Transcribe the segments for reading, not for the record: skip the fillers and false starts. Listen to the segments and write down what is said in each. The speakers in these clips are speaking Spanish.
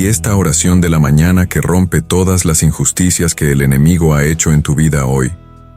Y esta oración de la mañana que rompe todas las injusticias que el enemigo ha hecho en tu vida hoy.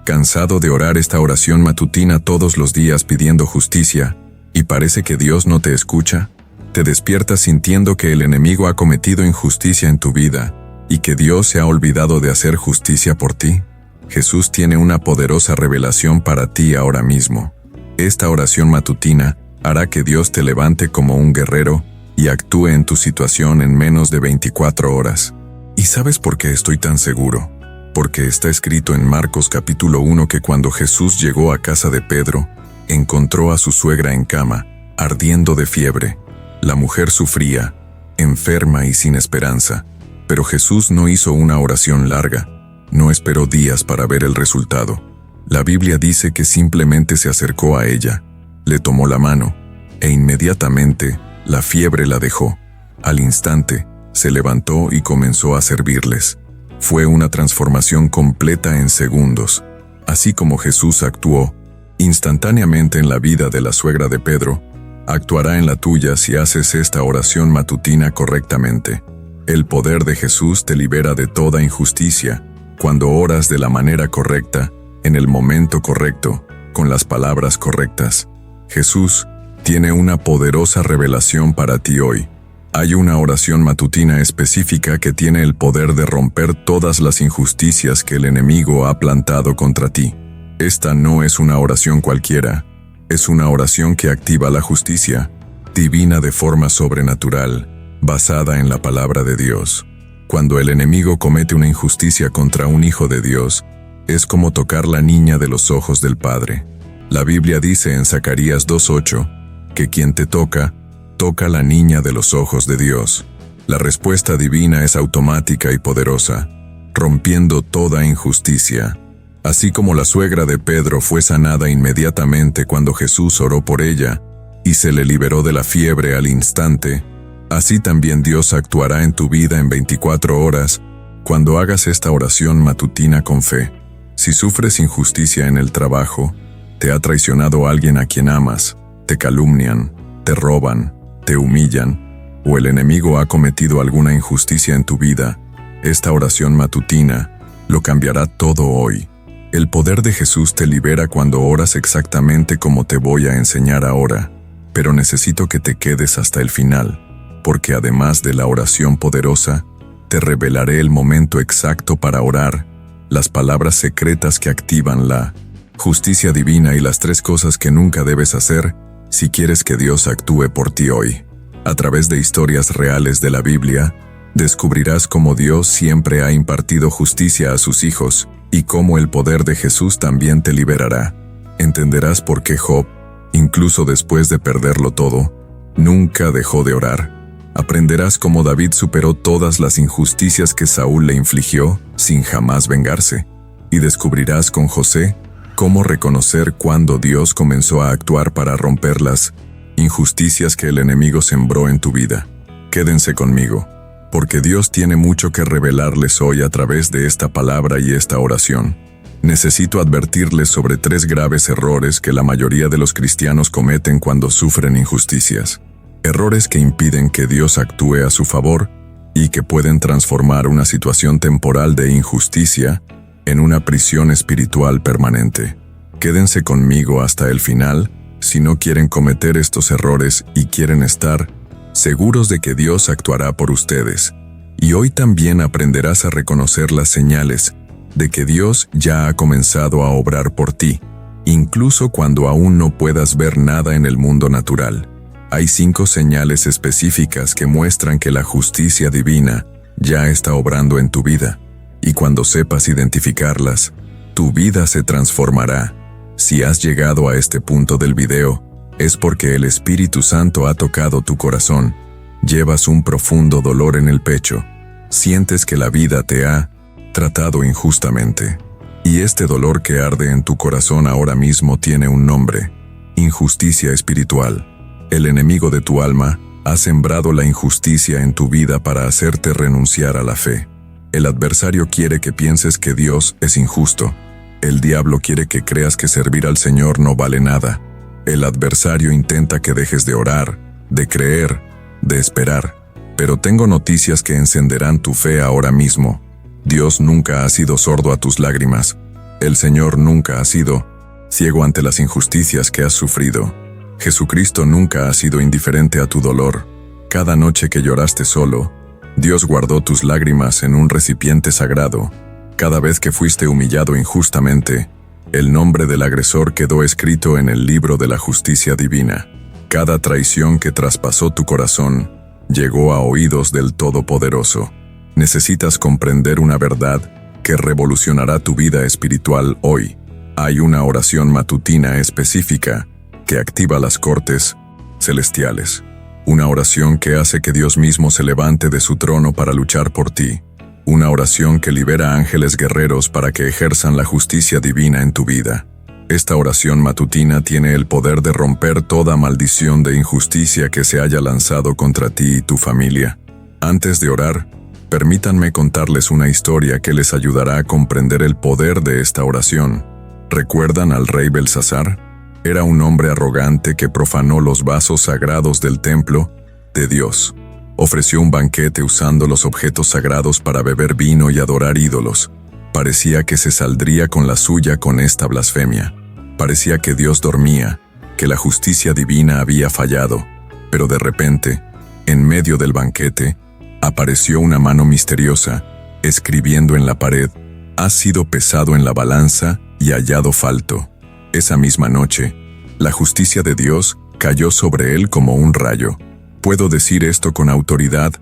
Cansado de orar esta oración matutina todos los días pidiendo justicia, y parece que Dios no te escucha, te despiertas sintiendo que el enemigo ha cometido injusticia en tu vida, y que Dios se ha olvidado de hacer justicia por ti. Jesús tiene una poderosa revelación para ti ahora mismo. Esta oración matutina hará que Dios te levante como un guerrero y actúe en tu situación en menos de 24 horas. ¿Y sabes por qué estoy tan seguro? Porque está escrito en Marcos capítulo 1 que cuando Jesús llegó a casa de Pedro, encontró a su suegra en cama, ardiendo de fiebre. La mujer sufría, enferma y sin esperanza, pero Jesús no hizo una oración larga, no esperó días para ver el resultado. La Biblia dice que simplemente se acercó a ella, le tomó la mano, e inmediatamente la fiebre la dejó. Al instante, se levantó y comenzó a servirles. Fue una transformación completa en segundos. Así como Jesús actuó instantáneamente en la vida de la suegra de Pedro, actuará en la tuya si haces esta oración matutina correctamente. El poder de Jesús te libera de toda injusticia cuando oras de la manera correcta, en el momento correcto, con las palabras correctas. Jesús tiene una poderosa revelación para ti hoy. Hay una oración matutina específica que tiene el poder de romper todas las injusticias que el enemigo ha plantado contra ti. Esta no es una oración cualquiera, es una oración que activa la justicia divina de forma sobrenatural, basada en la palabra de Dios. Cuando el enemigo comete una injusticia contra un hijo de Dios, es como tocar la niña de los ojos del Padre. La Biblia dice en Zacarías 2:8, que quien te toca, toca la niña de los ojos de Dios. La respuesta divina es automática y poderosa, rompiendo toda injusticia. Así como la suegra de Pedro fue sanada inmediatamente cuando Jesús oró por ella, y se le liberó de la fiebre al instante, así también Dios actuará en tu vida en 24 horas, cuando hagas esta oración matutina con fe. Si sufres injusticia en el trabajo, te ha traicionado alguien a quien amas, te calumnian, te roban, te humillan, o el enemigo ha cometido alguna injusticia en tu vida, esta oración matutina lo cambiará todo hoy. El poder de Jesús te libera cuando oras exactamente como te voy a enseñar ahora, pero necesito que te quedes hasta el final, porque además de la oración poderosa, te revelaré el momento exacto para orar, las palabras secretas que activan la justicia divina y las 3 cosas que nunca debes hacer si quieres que Dios actúe por ti hoy. A través de historias reales de la Biblia, descubrirás cómo Dios siempre ha impartido justicia a sus hijos y cómo el poder de Jesús también te liberará. Entenderás por qué Job, incluso después de perderlo todo, nunca dejó de orar. Aprenderás cómo David superó todas las injusticias que Saúl le infligió sin jamás vengarse. Y descubrirás con José cómo reconocer cuándo Dios comenzó a actuar para romper las injusticias que el enemigo sembró en tu vida. Quédense conmigo, porque Dios tiene mucho que revelarles hoy a través de esta palabra y esta oración. Necesito advertirles sobre 3 graves errores que la mayoría de los cristianos cometen cuando sufren injusticias. Errores que impiden que Dios actúe a su favor y que pueden transformar una situación temporal de injusticia en una prisión espiritual permanente. Quédense conmigo hasta el final si no quieren cometer estos errores y quieren estar seguros de que Dios actuará por ustedes. Y hoy también aprenderás a reconocer las señales de que Dios ya ha comenzado a obrar por ti, incluso cuando aún no puedas ver nada en el mundo natural. Hay 5 señales específicas que muestran que la justicia divina ya está obrando en tu vida, y cuando sepas identificarlas, tu vida se transformará. Si has llegado a este punto del video, es porque el Espíritu Santo ha tocado tu corazón. Llevas un profundo dolor en el pecho. Sientes que la vida te ha tratado injustamente. Y este dolor que arde en tu corazón ahora mismo tiene un nombre: injusticia espiritual. El enemigo de tu alma ha sembrado la injusticia en tu vida para hacerte renunciar a la fe. El adversario quiere que pienses que Dios es injusto. El diablo quiere que creas que servir al Señor no vale nada. El adversario intenta que dejes de orar, de creer, de esperar. Pero tengo noticias que encenderán tu fe ahora mismo. Dios nunca ha sido sordo a tus lágrimas. El Señor nunca ha sido ciego ante las injusticias que has sufrido. Jesucristo nunca ha sido indiferente a tu dolor. Cada noche que lloraste solo, Dios guardó tus lágrimas en un recipiente sagrado. Cada vez que fuiste humillado injustamente, el nombre del agresor quedó escrito en el libro de la justicia divina. Cada traición que traspasó tu corazón llegó a oídos del Todopoderoso. Necesitas comprender una verdad que revolucionará tu vida espiritual hoy. Hay una oración matutina específica que activa las cortes celestiales. Una oración que hace que Dios mismo se levante de su trono para luchar por ti. Una oración que libera ángeles guerreros para que ejerzan la justicia divina en tu vida. Esta oración matutina tiene el poder de romper toda maldición de injusticia que se haya lanzado contra ti y tu familia. Antes de orar, permítanme contarles una historia que les ayudará a comprender el poder de esta oración. ¿Recuerdan al rey Belsasar? Era un hombre arrogante que profanó los vasos sagrados del templo de Dios. Ofreció un banquete usando los objetos sagrados para beber vino y adorar ídolos. Parecía que se saldría con la suya con esta blasfemia. Parecía que Dios dormía, que la justicia divina había fallado. Pero de repente, en medio del banquete, apareció una mano misteriosa, escribiendo en la pared: «Has sido pesado en la balanza y hallado falto». Esa misma noche, la justicia de Dios cayó sobre él como un rayo. Puedo decir esto con autoridad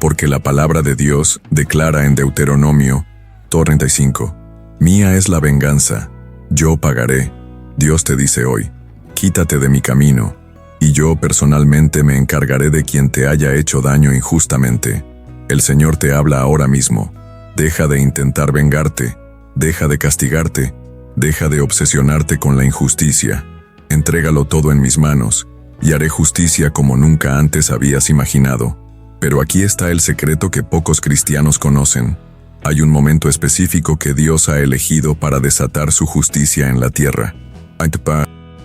porque la palabra de Dios declara en Deuteronomio 35: «Mía es la venganza, yo pagaré». Dios te dice hoy: «Quítate de mi camino, y yo personalmente me encargaré de quien te haya hecho daño injustamente». El Señor te habla ahora mismo. Deja de intentar vengarte, deja de castigarte, deja de obsesionarte con la injusticia. Entrégalo todo en mis manos, y haré justicia como nunca antes habías imaginado. Pero aquí está el secreto que pocos cristianos conocen. Hay un momento específico que Dios ha elegido para desatar su justicia en la tierra.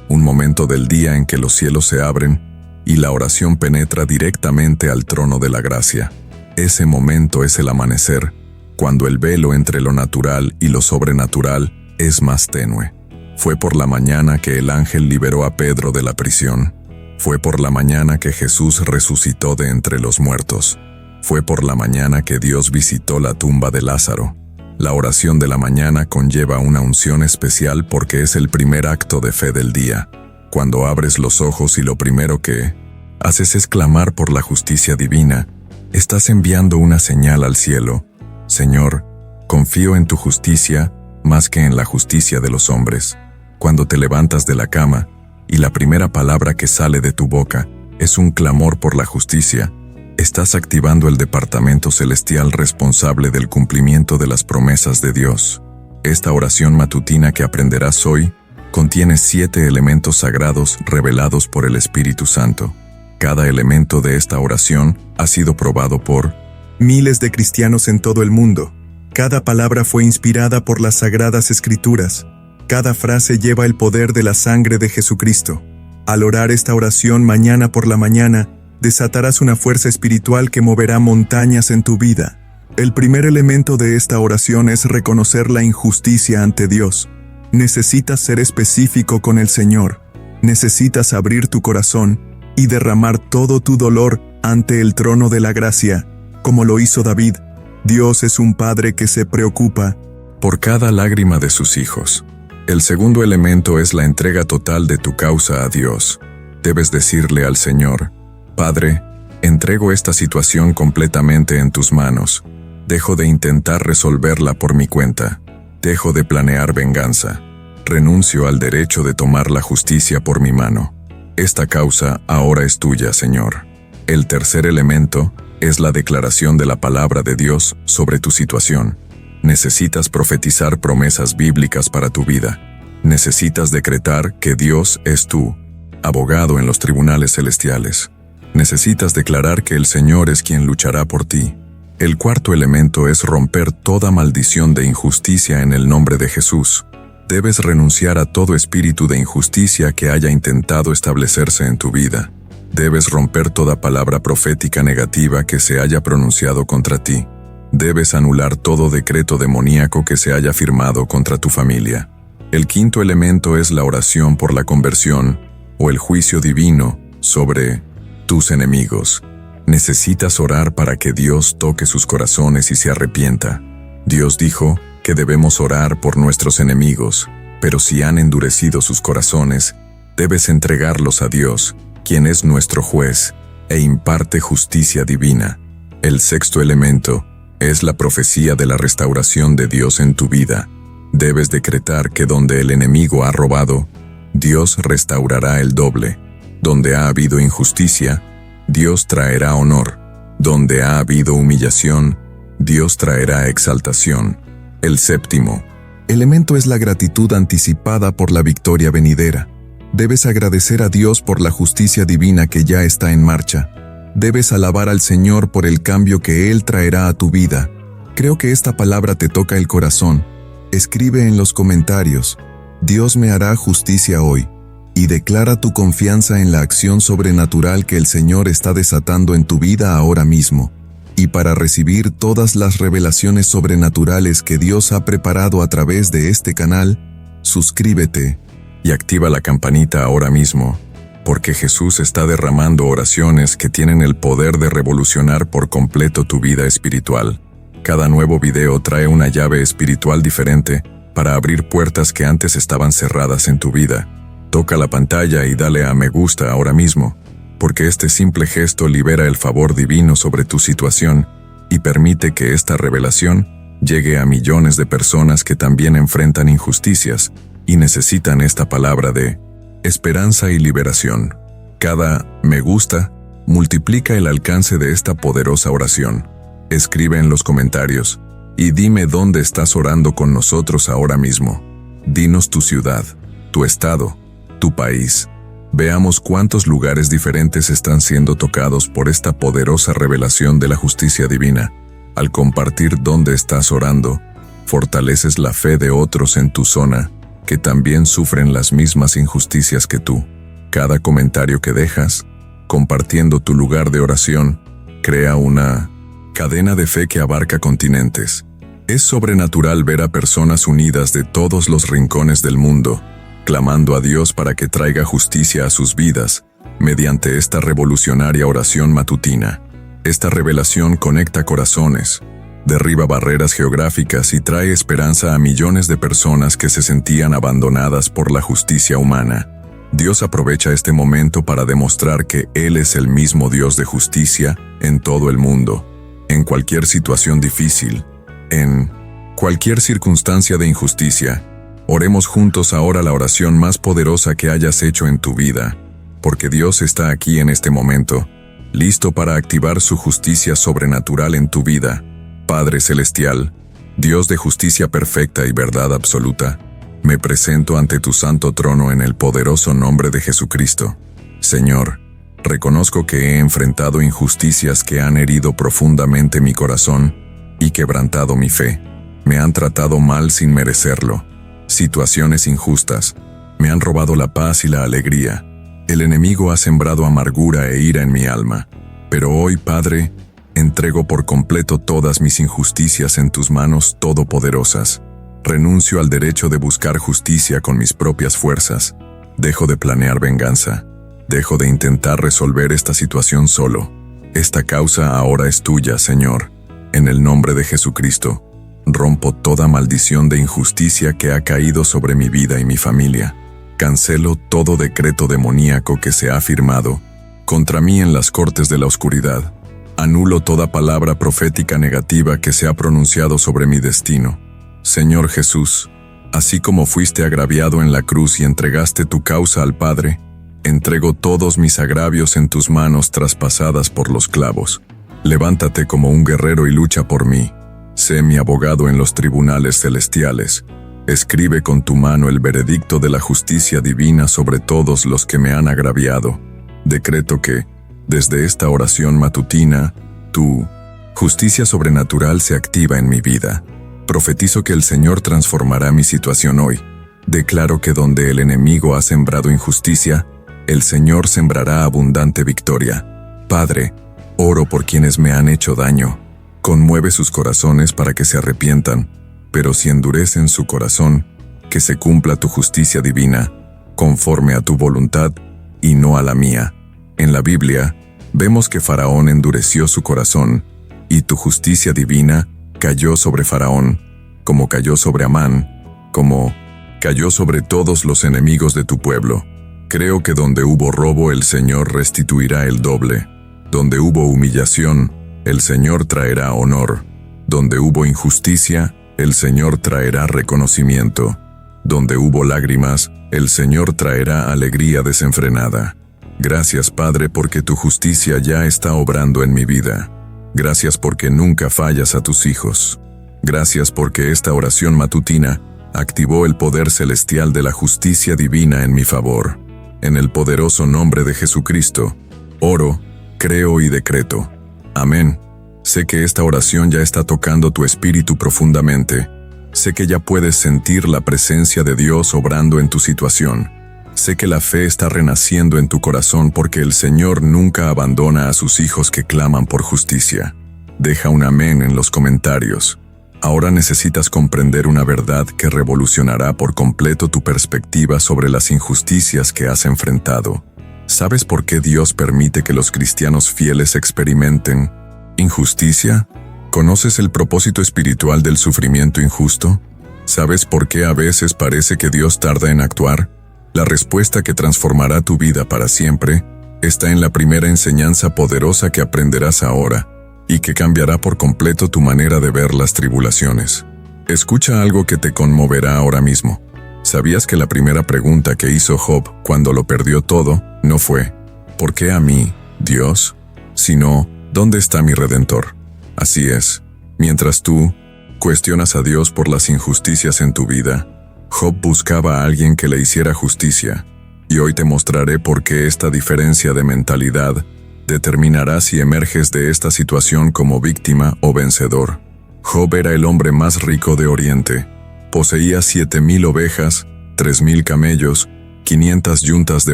Un momento del día en que los cielos se abren y la oración penetra directamente al trono de la gracia. Ese momento es el amanecer, cuando el velo entre lo natural y lo sobrenatural es más tenue. Fue por la mañana que el ángel liberó a Pedro de la prisión. Fue por la mañana que Jesús resucitó de entre los muertos. Fue por la mañana que Dios visitó la tumba de Lázaro. La oración de la mañana conlleva una unción especial porque es el primer acto de fe del día. Cuando abres los ojos y lo primero que haces es clamar por la justicia divina, estás enviando una señal al cielo: «Señor, confío en tu justicia más que en la justicia de los hombres». Cuando te levantas de la cama y la primera palabra que sale de tu boca es un clamor por la justicia, estás activando el departamento celestial responsable del cumplimiento de las promesas de Dios. Esta oración matutina que aprenderás hoy contiene 7 elementos sagrados revelados por el Espíritu Santo. Cada elemento de esta oración ha sido probado por miles de cristianos en todo el mundo. Cada palabra fue inspirada por las Sagradas Escrituras. Cada frase lleva el poder de la sangre de Jesucristo. Al orar esta oración mañana por la mañana, desatarás una fuerza espiritual que moverá montañas en tu vida. El primer elemento de esta oración es reconocer la injusticia ante Dios. Necesitas ser específico con el Señor. Necesitas abrir tu corazón y derramar todo tu dolor ante el trono de la gracia, como lo hizo David. Dios es un padre que se preocupa por cada lágrima de sus hijos. El segundo elemento es la entrega total de tu causa a Dios. Debes decirle al Señor: «Padre, entrego esta situación completamente en tus manos. Dejo de intentar resolverla por mi cuenta. Dejo de planear venganza. Renuncio al derecho de tomar la justicia por mi mano. Esta causa ahora es tuya, Señor». El tercer elemento es la declaración de la palabra de Dios sobre tu situación. Necesitas profetizar promesas bíblicas para tu vida. Necesitas decretar que Dios es tu abogado en los tribunales celestiales. Necesitas declarar que el Señor es quien luchará por ti. El cuarto elemento es romper toda maldición de injusticia en el nombre de Jesús. Debes renunciar a todo espíritu de injusticia que haya intentado establecerse en tu vida. Debes romper toda palabra profética negativa que se haya pronunciado contra ti. Debes anular todo decreto demoníaco que se haya firmado contra tu familia. El quinto elemento es la oración por la conversión o el juicio divino sobre tus enemigos. Necesitas orar para que Dios toque sus corazones y se arrepienta. Dios dijo que debemos orar por nuestros enemigos, pero si han endurecido sus corazones, debes entregarlos a Dios, quien es nuestro juez e imparte justicia divina. El sexto elemento es la profecía de la restauración de Dios en tu vida. Debes decretar que donde el enemigo ha robado, Dios restaurará el doble. Donde ha habido injusticia, Dios traerá honor. Donde ha habido humillación, Dios traerá exaltación. El séptimo elemento es la gratitud anticipada por la victoria venidera. Debes agradecer a Dios por la justicia divina que ya está en marcha. Debes alabar al Señor por el cambio que Él traerá a tu vida. Creo que esta palabra te toca el corazón. Escribe en los comentarios: Dios me hará justicia hoy. Y declara tu confianza en la acción sobrenatural que el Señor está desatando en tu vida ahora mismo. Y para recibir todas las revelaciones sobrenaturales que Dios ha preparado a través de este canal, suscríbete y activa la campanita ahora mismo, porque Jesús está derramando oraciones que tienen el poder de revolucionar por completo tu vida espiritual. Cada nuevo video trae una llave espiritual diferente para abrir puertas que antes estaban cerradas en tu vida. Toca la pantalla y dale a me gusta ahora mismo, porque este simple gesto libera el favor divino sobre tu situación y permite que esta revelación llegue a millones de personas que también enfrentan injusticias y necesitan esta palabra de esperanza y liberación. Cada me gusta multiplica el alcance de esta poderosa oración. Escribe en los comentarios y dime dónde estás orando con nosotros ahora mismo. Dinos tu ciudad, tu estado, tu país. Veamos cuántos lugares diferentes están siendo tocados por esta poderosa revelación de la justicia divina. Al compartir dónde estás orando, fortaleces la fe de otros en tu zona, que también sufren las mismas injusticias que tú. Cada comentario que dejas, compartiendo tu lugar de oración, crea una cadena de fe que abarca continentes. Es sobrenatural ver a personas unidas de todos los rincones del mundo, clamando a Dios para que traiga justicia a sus vidas, mediante esta revolucionaria oración matutina. Esta revelación conecta corazones, derriba barreras geográficas y trae esperanza a millones de personas que se sentían abandonadas por la justicia humana. Dios aprovecha este momento para demostrar que Él es el mismo Dios de justicia en todo el mundo, en cualquier situación difícil, en cualquier circunstancia de injusticia. Oremos juntos ahora la oración más poderosa que hayas hecho en tu vida, porque Dios está aquí en este momento, listo para activar su justicia sobrenatural en tu vida. Padre Celestial, Dios de justicia perfecta y verdad absoluta, me presento ante tu santo trono en el poderoso nombre de Jesucristo. Señor, reconozco que he enfrentado injusticias que han herido profundamente mi corazón y quebrantado mi fe. Me han tratado mal sin merecerlo. Situaciones injustas me han robado la paz y la alegría. El enemigo ha sembrado amargura e ira en mi alma. Pero hoy, Padre, entrego por completo todas mis injusticias en tus manos todopoderosas. Renuncio al derecho de buscar justicia con mis propias fuerzas. Dejo de planear venganza. Dejo de intentar resolver esta situación solo. Esta causa ahora es tuya, Señor. En el nombre de Jesucristo, rompo toda maldición de injusticia que ha caído sobre mi vida y mi familia. Cancelo todo decreto demoníaco que se ha firmado contra mí en las cortes de la oscuridad. Anulo toda palabra profética negativa que se ha pronunciado sobre mi destino. Señor Jesús, así como fuiste agraviado en la cruz y entregaste tu causa al Padre, entrego todos mis agravios en tus manos traspasadas por los clavos. Levántate como un guerrero y lucha por mí. Sé mi abogado en los tribunales celestiales. Escribe con tu mano el veredicto de la justicia divina sobre todos los que me han agraviado. Decreto que, desde esta oración matutina, tu justicia sobrenatural se activa en mi vida. Profetizo que el Señor transformará mi situación hoy. Declaro que donde el enemigo ha sembrado injusticia, el Señor sembrará abundante victoria. Padre, oro por quienes me han hecho daño. Conmueve sus corazones para que se arrepientan, pero si endurecen su corazón, que se cumpla tu justicia divina, conforme a tu voluntad y no a la mía. En la Biblia, vemos que Faraón endureció su corazón, y tu justicia divina cayó sobre Faraón, como cayó sobre Amán, como cayó sobre todos los enemigos de tu pueblo. Creo que donde hubo robo, el Señor restituirá el doble. Donde hubo humillación, el Señor traerá honor. Donde hubo injusticia, el Señor traerá reconocimiento. Donde hubo lágrimas, el Señor traerá alegría desenfrenada. Gracias, Padre, porque tu justicia ya está obrando en mi vida. Gracias porque nunca fallas a tus hijos. Gracias porque esta oración matutina activó el poder celestial de la justicia divina en mi favor. En el poderoso nombre de Jesucristo, oro, creo y decreto. Amén. Sé que esta oración ya está tocando tu espíritu profundamente. Sé que ya puedes sentir la presencia de Dios obrando en tu situación. Sé que la fe está renaciendo en tu corazón porque el Señor nunca abandona a sus hijos que claman por justicia. Deja un amén en los comentarios. Ahora necesitas comprender una verdad que revolucionará por completo tu perspectiva sobre las injusticias que has enfrentado. ¿Sabes por qué Dios permite que los cristianos fieles experimenten injusticia? ¿Conoces el propósito espiritual del sufrimiento injusto? ¿Sabes por qué a veces parece que Dios tarda en actuar? La respuesta que transformará tu vida para siempre está en la primera enseñanza poderosa que aprenderás ahora y que cambiará por completo tu manera de ver las tribulaciones. Escucha algo que te conmoverá ahora mismo. ¿Sabías que la primera pregunta que hizo Job cuando lo perdió todo no fue ¿por qué a mí, Dios?, sino ¿dónde está mi Redentor? Así es, mientras tú cuestionas a Dios por las injusticias en tu vida, Job buscaba a alguien que le hiciera justicia, y hoy te mostraré por qué esta diferencia de mentalidad determinará si emerges de esta situación como víctima o vencedor. Job era el hombre más rico de Oriente. Poseía 7,000 ovejas, 3,000 camellos, 500 yuntas de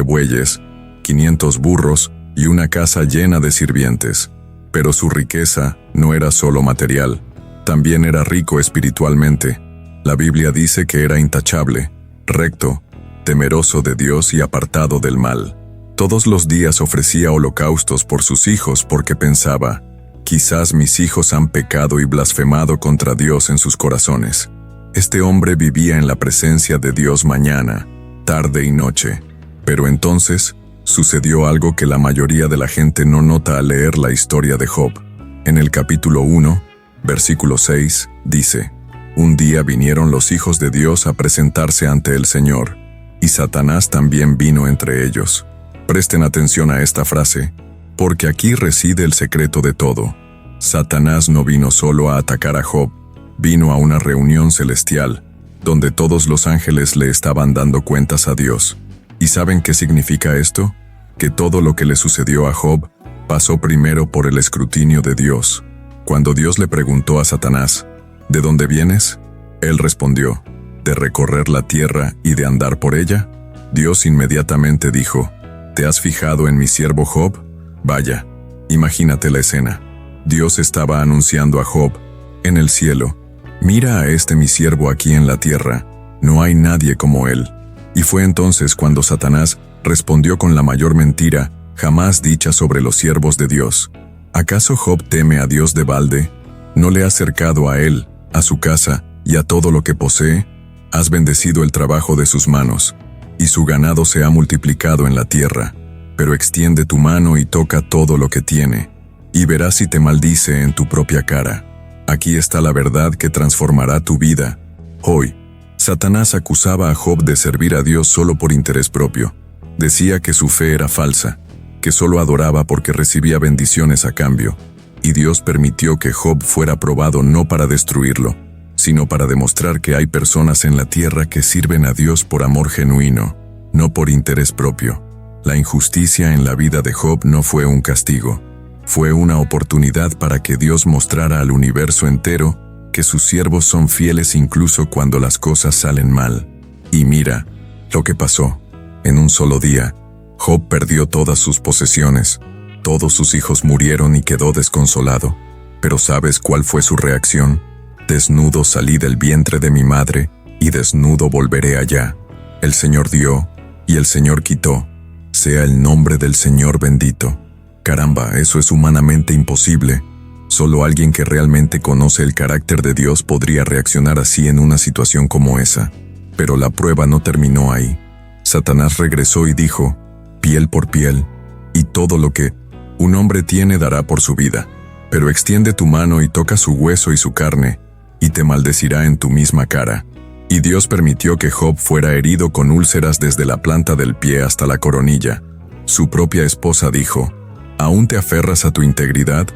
bueyes, 500 burros y una casa llena de sirvientes. Pero su riqueza no era solo material, también era rico espiritualmente. La Biblia dice que era intachable, recto, temeroso de Dios y apartado del mal. Todos los días ofrecía holocaustos por sus hijos porque pensaba, quizás mis hijos han pecado y blasfemado contra Dios en sus corazones. Este hombre vivía en la presencia de Dios mañana, tarde y noche. Pero entonces sucedió algo que la mayoría de la gente no nota al leer la historia de Job. En el capítulo 1, versículo 6, dice: Un día vinieron los hijos de Dios a presentarse ante el Señor, y Satanás también vino entre ellos. Presten atención a esta frase, porque aquí reside el secreto de todo. Satanás no vino solo a atacar a Job, vino a una reunión celestial, donde todos los ángeles le estaban dando cuentas a Dios. ¿Y saben qué significa esto? Que todo lo que le sucedió a Job pasó primero por el escrutinio de Dios. Cuando Dios le preguntó a Satanás, ¿de dónde vienes?, él respondió, ¿de recorrer la tierra y de andar por ella? Dios inmediatamente dijo, ¿te has fijado en mi siervo Job? Vaya, imagínate la escena. Dios estaba anunciando a Job, en el cielo, mira a este mi siervo aquí en la tierra, no hay nadie como él. Y fue entonces cuando Satanás respondió con la mayor mentira jamás dicha sobre los siervos de Dios. ¿Acaso Job teme a Dios de balde? ¿No le has cercado a él, a su casa y a todo lo que posee? Has bendecido el trabajo de sus manos, y su ganado se ha multiplicado en la tierra. Pero extiende tu mano y toca todo lo que tiene, y verás si te maldice en tu propia cara. Aquí está la verdad que transformará tu vida. Hoy, Satanás acusaba a Job de servir a Dios solo por interés propio. Decía que su fe era falsa, que solo adoraba porque recibía bendiciones a cambio, y Dios permitió que Job fuera probado no para destruirlo, sino para demostrar que hay personas en la tierra que sirven a Dios por amor genuino, no por interés propio. La injusticia en la vida de Job no fue un castigo, fue una oportunidad para que Dios mostrara al universo entero que sus siervos son fieles incluso cuando las cosas salen mal. Y mira lo que pasó. En un solo día, Job perdió todas sus posesiones, todos sus hijos murieron y quedó desconsolado. Pero ¿sabes cuál fue su reacción? Desnudo salí del vientre de mi madre, y desnudo volveré allá. El Señor dio, y el Señor quitó. Sea el nombre del Señor bendito. Caramba, eso es humanamente imposible. Solo alguien que realmente conoce el carácter de Dios podría reaccionar así en una situación como esa. Pero la prueba no terminó ahí. Satanás regresó y dijo, piel por piel, y todo lo que un hombre tiene dará por su vida. Pero extiende tu mano y toca su hueso y su carne, y te maldecirá en tu misma cara. Y Dios permitió que Job fuera herido con úlceras desde la planta del pie hasta la coronilla. Su propia esposa dijo, ¿aún te aferras a tu integridad?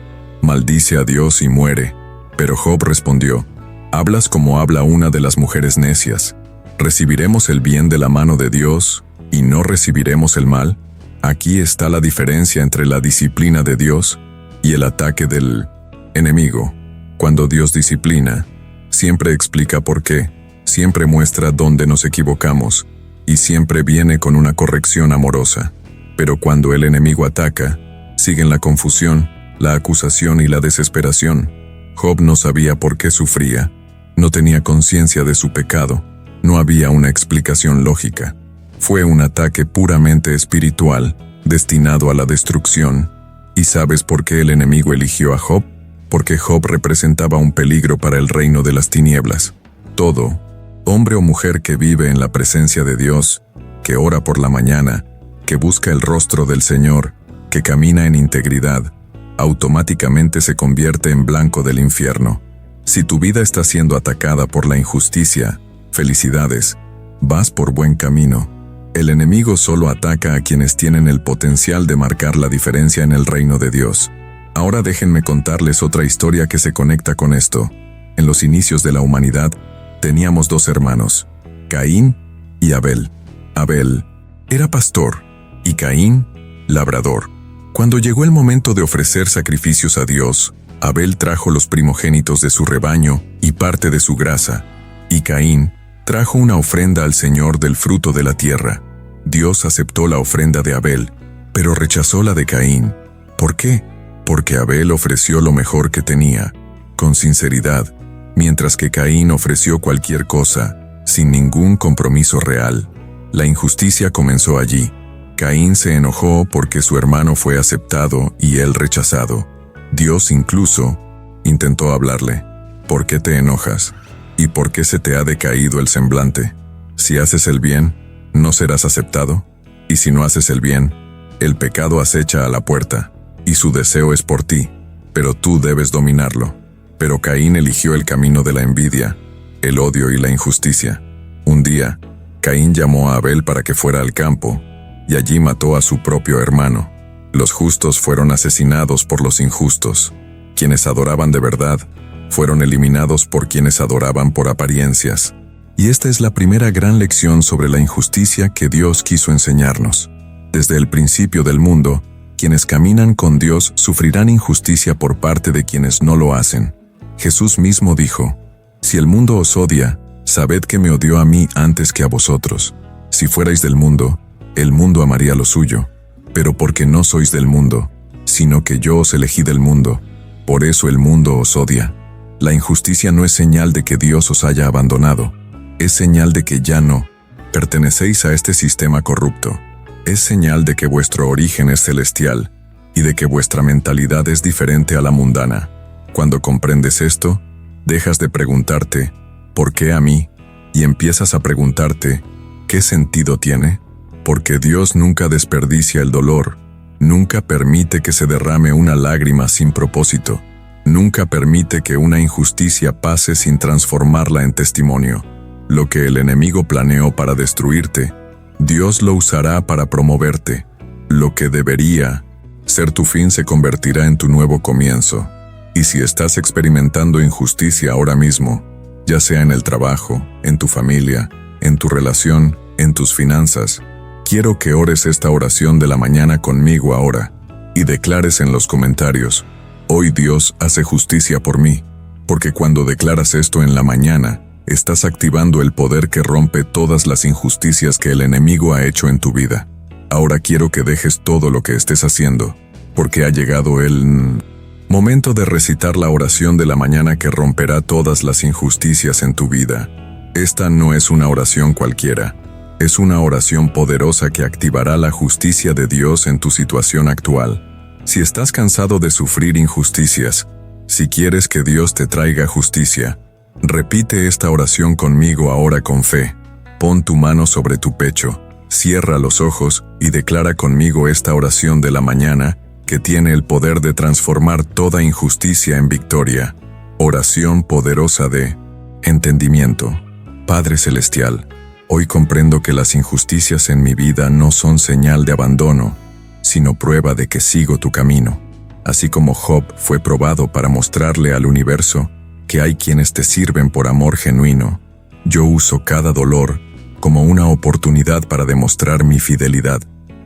Maldice a Dios y muere. Pero Job respondió, hablas como habla una de las mujeres necias. ¿Recibiremos el bien de la mano de Dios y no recibiremos el mal? Aquí está la diferencia entre la disciplina de Dios y el ataque del enemigo. Cuando Dios disciplina, siempre explica por qué, siempre muestra dónde nos equivocamos y siempre viene con una corrección amorosa. Pero cuando el enemigo ataca, siguen la confusión, la acusación y la desesperación. Job no sabía por qué sufría, no tenía conciencia de su pecado, no había una explicación lógica. Fue un ataque puramente espiritual, destinado a la destrucción. ¿Y sabes por qué el enemigo eligió a Job? Porque Job representaba un peligro para el reino de las tinieblas. Todo hombre o mujer que vive en la presencia de Dios, que ora por la mañana, que busca el rostro del Señor, que camina en integridad, automáticamente se convierte en blanco del infierno. Si tu vida está siendo atacada por la injusticia, felicidades, vas por buen camino. El enemigo solo ataca a quienes tienen el potencial de marcar la diferencia en el reino de Dios. Ahora déjenme contarles otra historia que se conecta con esto. En los inicios de la humanidad, teníamos dos hermanos, Caín y Abel. Abel era pastor y Caín, labrador. Cuando llegó el momento de ofrecer sacrificios a Dios, Abel trajo los primogénitos de su rebaño y parte de su grasa, y Caín trajo una ofrenda al Señor del fruto de la tierra. Dios aceptó la ofrenda de Abel, pero rechazó la de Caín. ¿Por qué? Porque Abel ofreció lo mejor que tenía, con sinceridad, mientras que Caín ofreció cualquier cosa, sin ningún compromiso real. La injusticia comenzó allí. Caín se enojó porque su hermano fue aceptado y él rechazado. Dios incluso intentó hablarle. ¿Por qué te enojas? ¿Y por qué se te ha decaído el semblante? Si haces el bien, ¿no serás aceptado? Y si no haces el bien, el pecado acecha a la puerta, y su deseo es por ti, pero tú debes dominarlo. Pero Caín eligió el camino de la envidia, el odio y la injusticia. Un día, Caín llamó a Abel para que fuera al campo, y allí mató a su propio hermano. Los justos fueron asesinados por los injustos. Quienes adoraban de verdad fueron eliminados por quienes adoraban por apariencias. Y esta es la primera gran lección sobre la injusticia que Dios quiso enseñarnos. Desde el principio del mundo, quienes caminan con Dios sufrirán injusticia por parte de quienes no lo hacen. Jesús mismo dijo, «Si el mundo os odia, sabed que me odió a mí antes que a vosotros. Si fuerais del mundo, el mundo amaría lo suyo. Pero porque no sois del mundo, sino que yo os elegí del mundo, por eso el mundo os odia». La injusticia no es señal de que Dios os haya abandonado, es señal de que ya no pertenecéis a este sistema corrupto. Es señal de que vuestro origen es celestial y de que vuestra mentalidad es diferente a la mundana. Cuando comprendes esto, dejas de preguntarte, ¿por qué a mí? Y empiezas a preguntarte, ¿qué sentido tiene? Porque Dios nunca desperdicia el dolor, nunca permite que se derrame una lágrima sin propósito, nunca permite que una injusticia pase sin transformarla en testimonio. Lo que el enemigo planeó para destruirte, Dios lo usará para promoverte. Lo que debería ser tu fin se convertirá en tu nuevo comienzo. Y si estás experimentando injusticia ahora mismo, ya sea en el trabajo, en tu familia, en tu relación, en tus finanzas, quiero que ores esta oración de la mañana conmigo ahora y declares en los comentarios, «Hoy Dios hace justicia por mí», porque cuando declaras esto en la mañana, estás activando el poder que rompe todas las injusticias que el enemigo ha hecho en tu vida. Ahora quiero que dejes todo lo que estés haciendo, porque ha llegado el momento de recitar la oración de la mañana que romperá todas las injusticias en tu vida. Esta no es una oración cualquiera, es una oración poderosa que activará la justicia de Dios en tu situación actual. Si estás cansado de sufrir injusticias, si quieres que Dios te traiga justicia, repite esta oración conmigo ahora con fe. Pon tu mano sobre tu pecho, cierra los ojos y declara conmigo esta oración de la mañana que tiene el poder de transformar toda injusticia en victoria. Oración poderosa de entendimiento. Padre Celestial, hoy comprendo que las injusticias en mi vida no son señal de abandono, sino prueba de que sigo tu camino. Así como Job fue probado para mostrarle al universo que hay quienes te sirven por amor genuino, yo uso cada dolor como una oportunidad para demostrar mi fidelidad.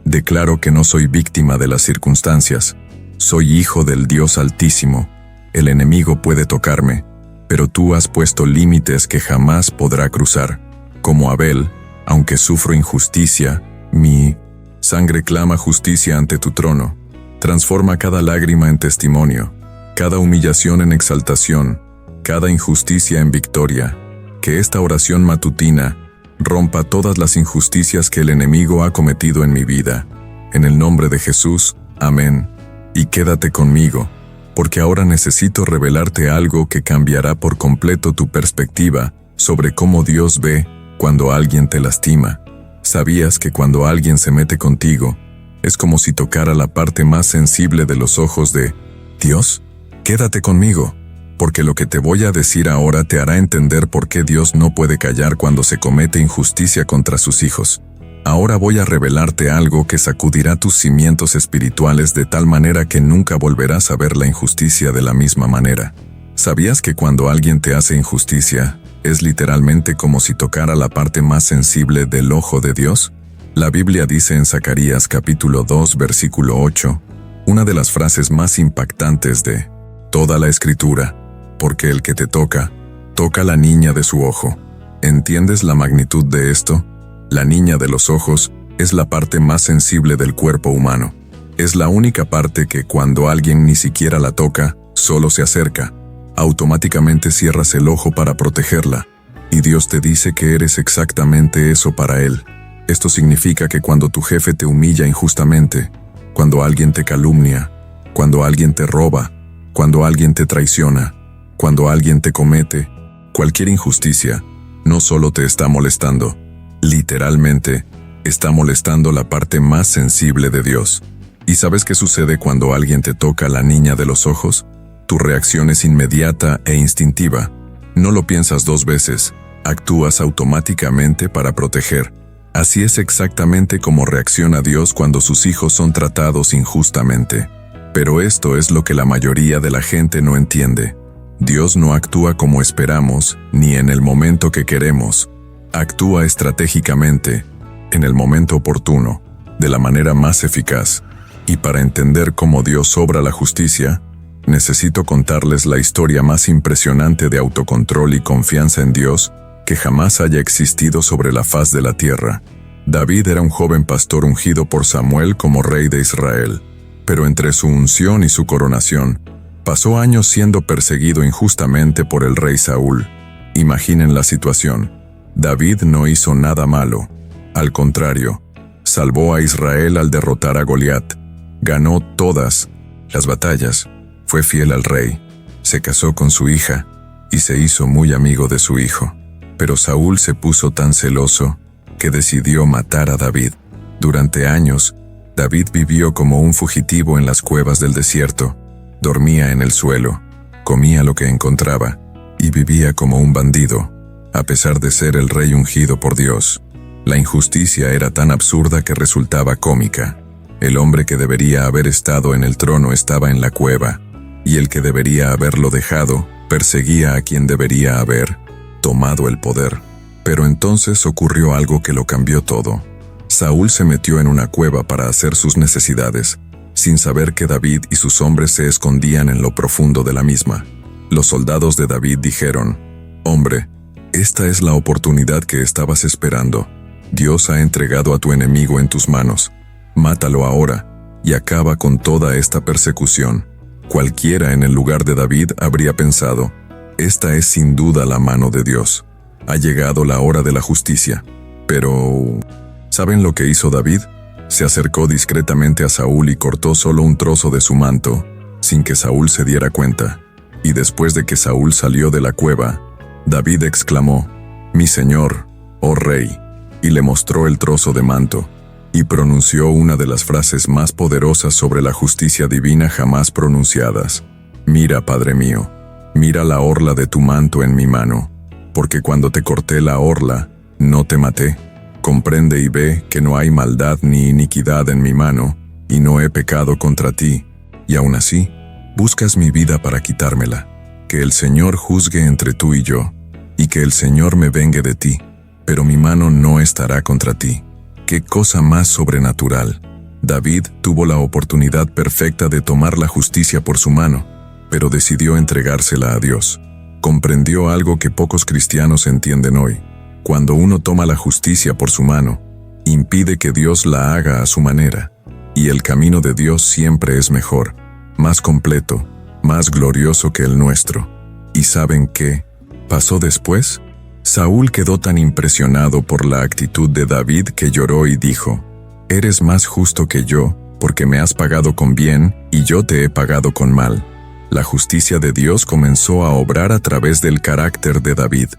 Declaro que no soy víctima de las circunstancias, soy hijo del Dios Altísimo. El enemigo puede tocarme, pero tú has puesto límites que jamás podrá cruzar. Como Abel, aunque sufro injusticia, mi sangre clama justicia ante tu trono. Transforma cada lágrima en testimonio, cada humillación en exaltación, cada injusticia en victoria. Que esta oración matutina rompa todas las injusticias que el enemigo ha cometido en mi vida. En el nombre de Jesús, amén. Y quédate conmigo, porque ahora necesito revelarte algo que cambiará por completo tu perspectiva sobre cómo Dios ve cuando alguien te lastima. ¿Sabías que cuando alguien se mete contigo, es como si tocara la parte más sensible de los ojos de Dios? Quédate conmigo, porque lo que te voy a decir ahora te hará entender por qué Dios no puede callar cuando se comete injusticia contra sus hijos. Ahora voy a revelarte algo que sacudirá tus cimientos espirituales de tal manera que nunca volverás a ver la injusticia de la misma manera. ¿Sabías que cuando alguien te hace injusticia, es literalmente como si tocara la parte más sensible del ojo de Dios? La Biblia dice en Zacarías capítulo 2 versículo 8, una de las frases más impactantes de toda la Escritura, porque el que te toca, toca la niña de su ojo. ¿Entiendes la magnitud de esto? La niña de los ojos es la parte más sensible del cuerpo humano. Es la única parte que cuando alguien ni siquiera la toca, solo se acerca, automáticamente cierras el ojo para protegerla. Y Dios te dice que eres exactamente eso para Él. Esto significa que cuando tu jefe te humilla injustamente, cuando alguien te calumnia, cuando alguien te roba, cuando alguien te traiciona, cuando alguien te comete cualquier injusticia, no solo te está molestando, literalmente, está molestando la parte más sensible de Dios. ¿Y sabes qué sucede cuando alguien te toca la niña de los ojos? Tu reacción es inmediata e instintiva. No lo piensas dos veces, actúas automáticamente para proteger. Así es exactamente como reacciona Dios cuando sus hijos son tratados injustamente. Pero esto es lo que la mayoría de la gente no entiende. Dios no actúa como esperamos, ni en el momento que queremos. Actúa estratégicamente, en el momento oportuno, de la manera más eficaz. Y para entender cómo Dios obra la justicia, necesito contarles la historia más impresionante de autocontrol y confianza en Dios que jamás haya existido sobre la faz de la tierra. David era un joven pastor ungido por Samuel como rey de Israel, pero entre su unción y su coronación, pasó años siendo perseguido injustamente por el rey Saúl. Imaginen la situación. David no hizo nada malo. Al contrario, salvó a Israel al derrotar a Goliat. Ganó todas las batallas. Fue fiel al rey. Se casó con su hija y se hizo muy amigo de su hijo. Pero Saúl se puso tan celoso que decidió matar a David. Durante años, David vivió como un fugitivo en las cuevas del desierto. Dormía en el suelo, comía lo que encontraba y vivía como un bandido. A pesar de ser el rey ungido por Dios, la injusticia era tan absurda que resultaba cómica. El hombre que debería haber estado en el trono estaba en la cueva, y el que debería haberlo dejado perseguía a quien debería haber tomado el poder. Pero entonces ocurrió algo que lo cambió todo. Saúl se metió en una cueva para hacer sus necesidades, sin saber que David y sus hombres se escondían en lo profundo de la misma. Los soldados de David dijeron: «Hombre, esta es la oportunidad que estabas esperando. Dios ha entregado a tu enemigo en tus manos. Mátalo ahora, y acaba con toda esta persecución. Cualquiera en el lugar de David habría pensado, esta es sin duda la mano de Dios. Ha llegado la hora de la justicia. Pero, ¿saben lo que hizo David? Se acercó discretamente a Saúl y cortó solo un trozo de su manto, sin que Saúl se diera cuenta. Y después de que Saúl salió de la cueva, David exclamó, «Mi señor, oh rey», y le mostró el trozo de manto, y pronunció una de las frases más poderosas sobre la justicia divina jamás pronunciadas. «Mira, Padre mío, mira la orla de tu manto en mi mano, porque cuando te corté la orla, no te maté. Comprende y ve que no hay maldad ni iniquidad en mi mano, y no he pecado contra ti, y aún así, buscas mi vida para quitármela. Que el Señor juzgue entre tú y yo, y que el Señor me vengue de ti, pero mi mano no estará contra ti». ¡Qué cosa más sobrenatural! David tuvo la oportunidad perfecta de tomar la justicia por su mano, pero decidió entregársela a Dios. Comprendió algo que pocos cristianos entienden hoy. Cuando uno toma la justicia por su mano, impide que Dios la haga a su manera, y el camino de Dios siempre es mejor, más completo, más glorioso que el nuestro. ¿Y saben qué pasó después? Saúl quedó tan impresionado por la actitud de David que lloró y dijo, «Eres más justo que yo, porque me has pagado con bien y yo te he pagado con mal». La justicia de Dios comenzó a obrar a través del carácter de David.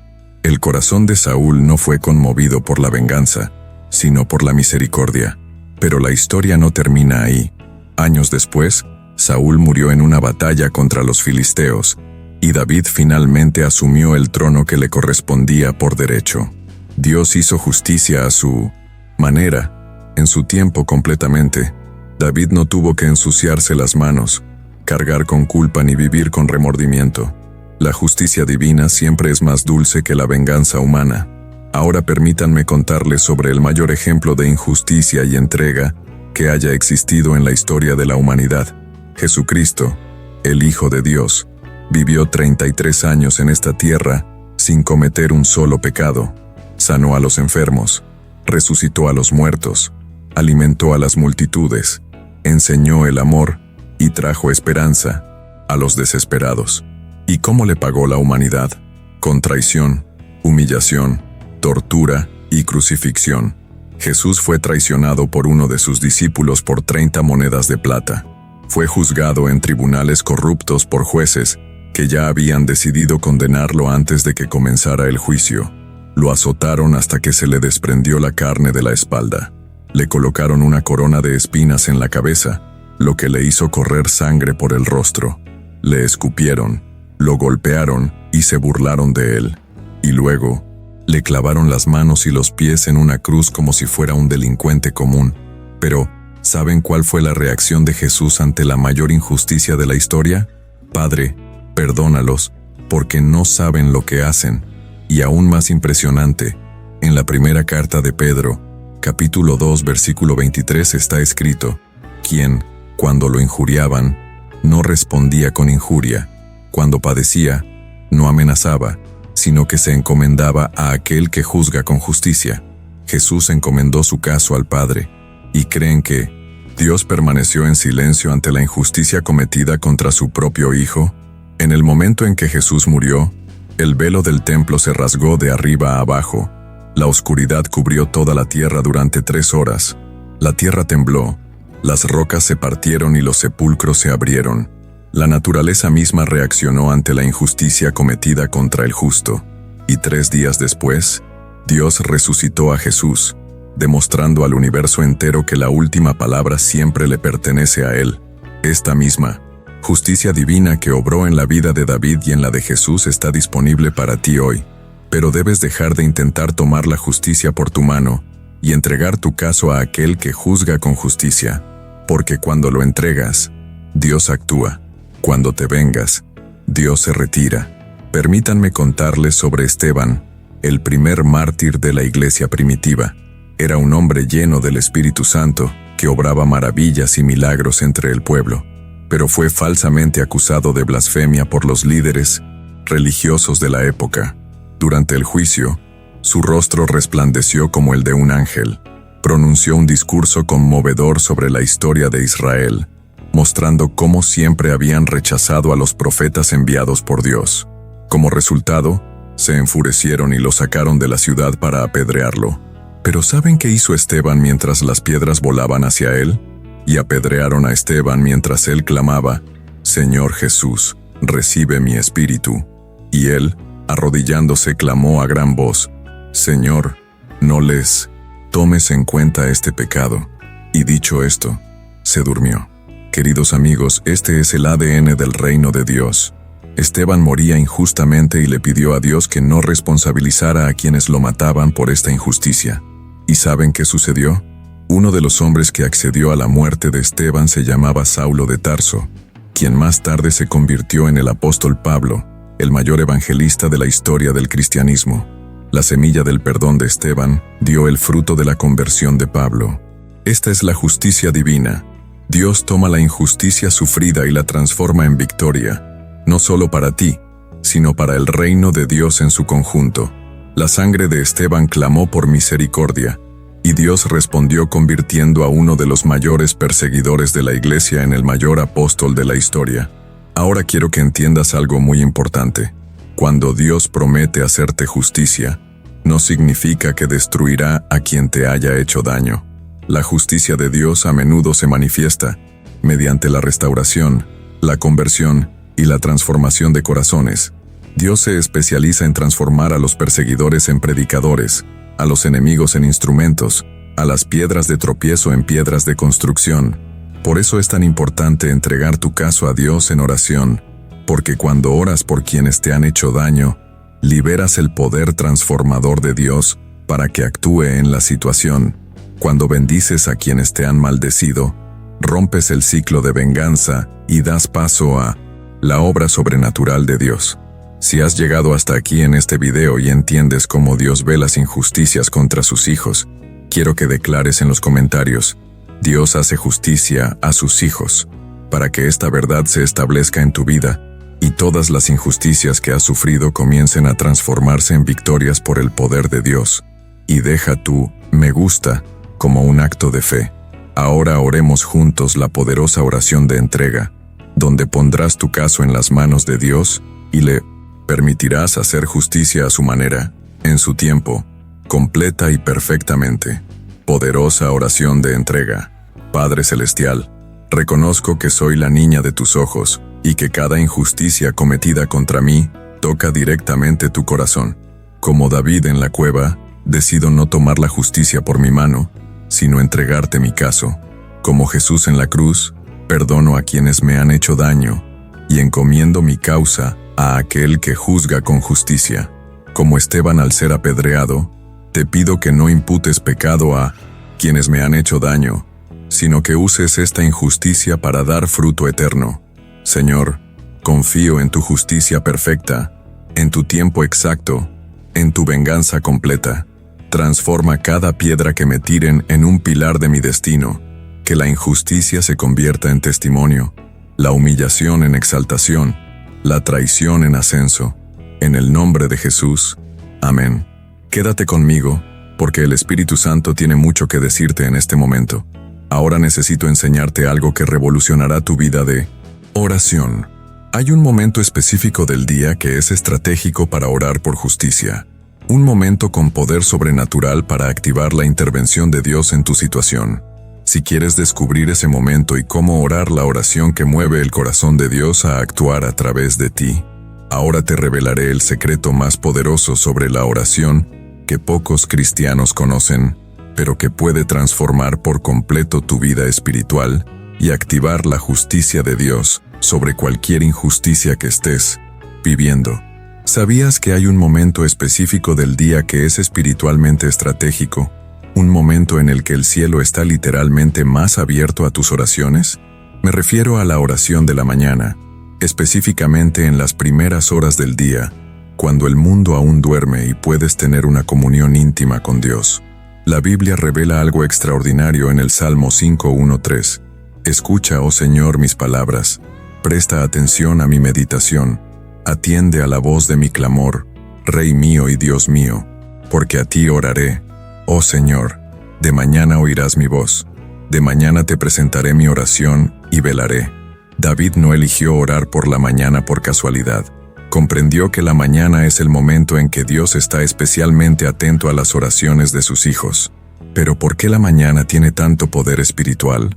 El corazón de Saúl no fue conmovido por la venganza, sino por la misericordia. Pero la historia no termina ahí. Años después, Saúl murió en una batalla contra los filisteos, y David finalmente asumió el trono que le correspondía por derecho. Dios hizo justicia a su manera, en su tiempo completamente. David no tuvo que ensuciarse las manos, cargar con culpa ni vivir con remordimiento. La justicia divina siempre es más dulce que la venganza humana. Ahora permítanme contarles sobre el mayor ejemplo de injusticia y entrega que haya existido en la historia de la humanidad. Jesucristo, el Hijo de Dios, vivió 33 años en esta tierra sin cometer un solo pecado. Sanó a los enfermos, resucitó a los muertos, alimentó a las multitudes, enseñó el amor y trajo esperanza a los desesperados. ¿Y cómo le pagó la humanidad? Con traición, humillación, tortura y crucifixión. Jesús fue traicionado por uno de sus discípulos por 30 monedas de plata. Fue juzgado en tribunales corruptos por jueces que ya habían decidido condenarlo antes de que comenzara el juicio. Lo azotaron hasta que se le desprendió la carne de la espalda. Le colocaron una corona de espinas en la cabeza, lo que le hizo correr sangre por el rostro. Le escupieron, lo golpearon y se burlaron de él. Y luego, le clavaron las manos y los pies en una cruz como si fuera un delincuente común. Pero, ¿saben cuál fue la reacción de Jesús ante la mayor injusticia de la historia? «Padre, perdónalos, porque no saben lo que hacen». Y aún más impresionante, en la primera carta de Pedro, capítulo 2, versículo 23 está escrito, «Quien, cuando lo injuriaban, no respondía con injuria, cuando padecía, no amenazaba, sino que se encomendaba a aquel que juzga con justicia». Jesús encomendó su caso al Padre, y creen que Dios permaneció en silencio ante la injusticia cometida contra su propio Hijo. En el momento en que Jesús murió, el velo del templo se rasgó de arriba a abajo. La oscuridad cubrió toda la tierra durante 3 horas. La tierra tembló, las rocas se partieron y los sepulcros se abrieron. La naturaleza misma reaccionó ante la injusticia cometida contra el justo. Y 3 días después, Dios resucitó a Jesús, demostrando al universo entero que la última palabra siempre le pertenece a Él. Esta misma justicia divina que obró en la vida de David y en la de Jesús está disponible para ti hoy. Pero debes dejar de intentar tomar la justicia por tu mano y entregar tu caso a aquel que juzga con justicia. Porque cuando lo entregas, Dios actúa. Cuando te vengas, Dios se retira. Permítanme contarles sobre Esteban, el primer mártir de la iglesia primitiva. Era un hombre lleno del Espíritu Santo que obraba maravillas y milagros entre el pueblo, pero fue falsamente acusado de blasfemia por los líderes religiosos de la época. Durante el juicio, su rostro resplandeció como el de un ángel. pronunció un discurso conmovedor sobre la historia de Israel, mostrando cómo siempre habían rechazado a los profetas enviados por Dios. Como resultado, se enfurecieron y lo sacaron de la ciudad para apedrearlo. Pero ¿saben qué hizo Esteban mientras las piedras volaban hacia él? Y apedrearon a Esteban mientras él clamaba: «Señor Jesús, recibe mi espíritu». Y él, arrodillándose, clamó a gran voz: «Señor, no les tomes en cuenta este pecado». Y dicho esto, se durmió. Queridos amigos, este es el ADN del reino de Dios. Esteban moría injustamente y le pidió a Dios que no responsabilizara a quienes lo mataban por esta injusticia. ¿Y saben qué sucedió? Uno de los hombres que accedió a la muerte de Esteban se llamaba Saulo de Tarso, quien más tarde se convirtió en el apóstol Pablo, el mayor evangelista de la historia del cristianismo. La semilla del perdón de Esteban dio el fruto de la conversión de Pablo. Esta es la justicia divina. Dios toma la injusticia sufrida y la transforma en victoria, no solo para ti, sino para el reino de Dios en su conjunto. La sangre de Esteban clamó por misericordia, y Dios respondió convirtiendo a uno de los mayores perseguidores de la iglesia en el mayor apóstol de la historia. Ahora quiero que entiendas algo muy importante. Cuando Dios promete hacerte justicia, no significa que destruirá a quien te haya hecho daño. La justicia de Dios a menudo se manifiesta mediante la restauración, la conversión y la transformación de corazones. Dios se especializa en transformar a los perseguidores en predicadores, a los enemigos en instrumentos, a las piedras de tropiezo en piedras de construcción. Por eso es tan importante entregar tu caso a Dios en oración, porque cuando oras por quienes te han hecho daño, liberas el poder transformador de Dios para que actúe en la situación. Cuando bendices a quienes te han maldecido, rompes el ciclo de venganza y das paso a la obra sobrenatural de Dios. Si has llegado hasta aquí en este video y entiendes cómo Dios ve las injusticias contra sus hijos, quiero que declares en los comentarios: Dios hace justicia a sus hijos, para que esta verdad se establezca en tu vida y todas las injusticias que has sufrido comiencen a transformarse en victorias por el poder de Dios. Y deja tu me gusta como un acto de fe. Ahora oremos juntos la poderosa oración de entrega, donde pondrás tu caso en las manos de Dios y le permitirás hacer justicia a su manera, en su tiempo, completa y perfectamente. Poderosa oración de entrega. Padre Celestial, reconozco que soy la niña de tus ojos y que cada injusticia cometida contra mí toca directamente tu corazón. Como David en la cueva, decido no tomar la justicia por mi mano, sino entregarte mi caso. Como Jesús en la cruz, perdono a quienes me han hecho daño y encomiendo mi causa a aquel que juzga con justicia. Como Esteban al ser apedreado, te pido que no imputes pecado a quienes me han hecho daño, sino que uses esta injusticia para dar fruto eterno. Señor, confío en tu justicia perfecta, en tu tiempo exacto, en tu venganza completa. Transforma cada piedra que me tiren en un pilar de mi destino, que la injusticia se convierta en testimonio, la humillación en exaltación, la traición en ascenso. En el nombre de Jesús. Amén. Quédate conmigo, porque el Espíritu Santo tiene mucho que decirte en este momento. Ahora necesito enseñarte algo que revolucionará tu vida de oración. Hay un momento específico del día que es estratégico para orar por justicia. Un momento con poder sobrenatural para activar la intervención de Dios en tu situación. Si quieres descubrir ese momento y cómo orar la oración que mueve el corazón de Dios a actuar a través de ti, ahora te revelaré el secreto más poderoso sobre la oración que pocos cristianos conocen, pero que puede transformar por completo tu vida espiritual y activar la justicia de Dios sobre cualquier injusticia que estés viviendo. ¿Sabías que hay un momento específico del día que es espiritualmente estratégico? ¿Un momento en el que el cielo está literalmente más abierto a tus oraciones? Me refiero a la oración de la mañana, específicamente en las primeras horas del día, cuando el mundo aún duerme y puedes tener una comunión íntima con Dios. La Biblia revela algo extraordinario en el Salmo 5:1-3. Escucha, oh Señor, mis palabras, presta atención a mi meditación, atiende a la voz de mi clamor, Rey mío y Dios mío, porque a ti oraré. Oh Señor, De mañana oirás mi voz. De mañana te presentaré mi oración y velaré. David no eligió orar por la mañana por casualidad. Comprendió que la mañana es el momento en que Dios está especialmente atento a las oraciones de sus hijos. Pero ¿por qué la mañana tiene tanto poder espiritual?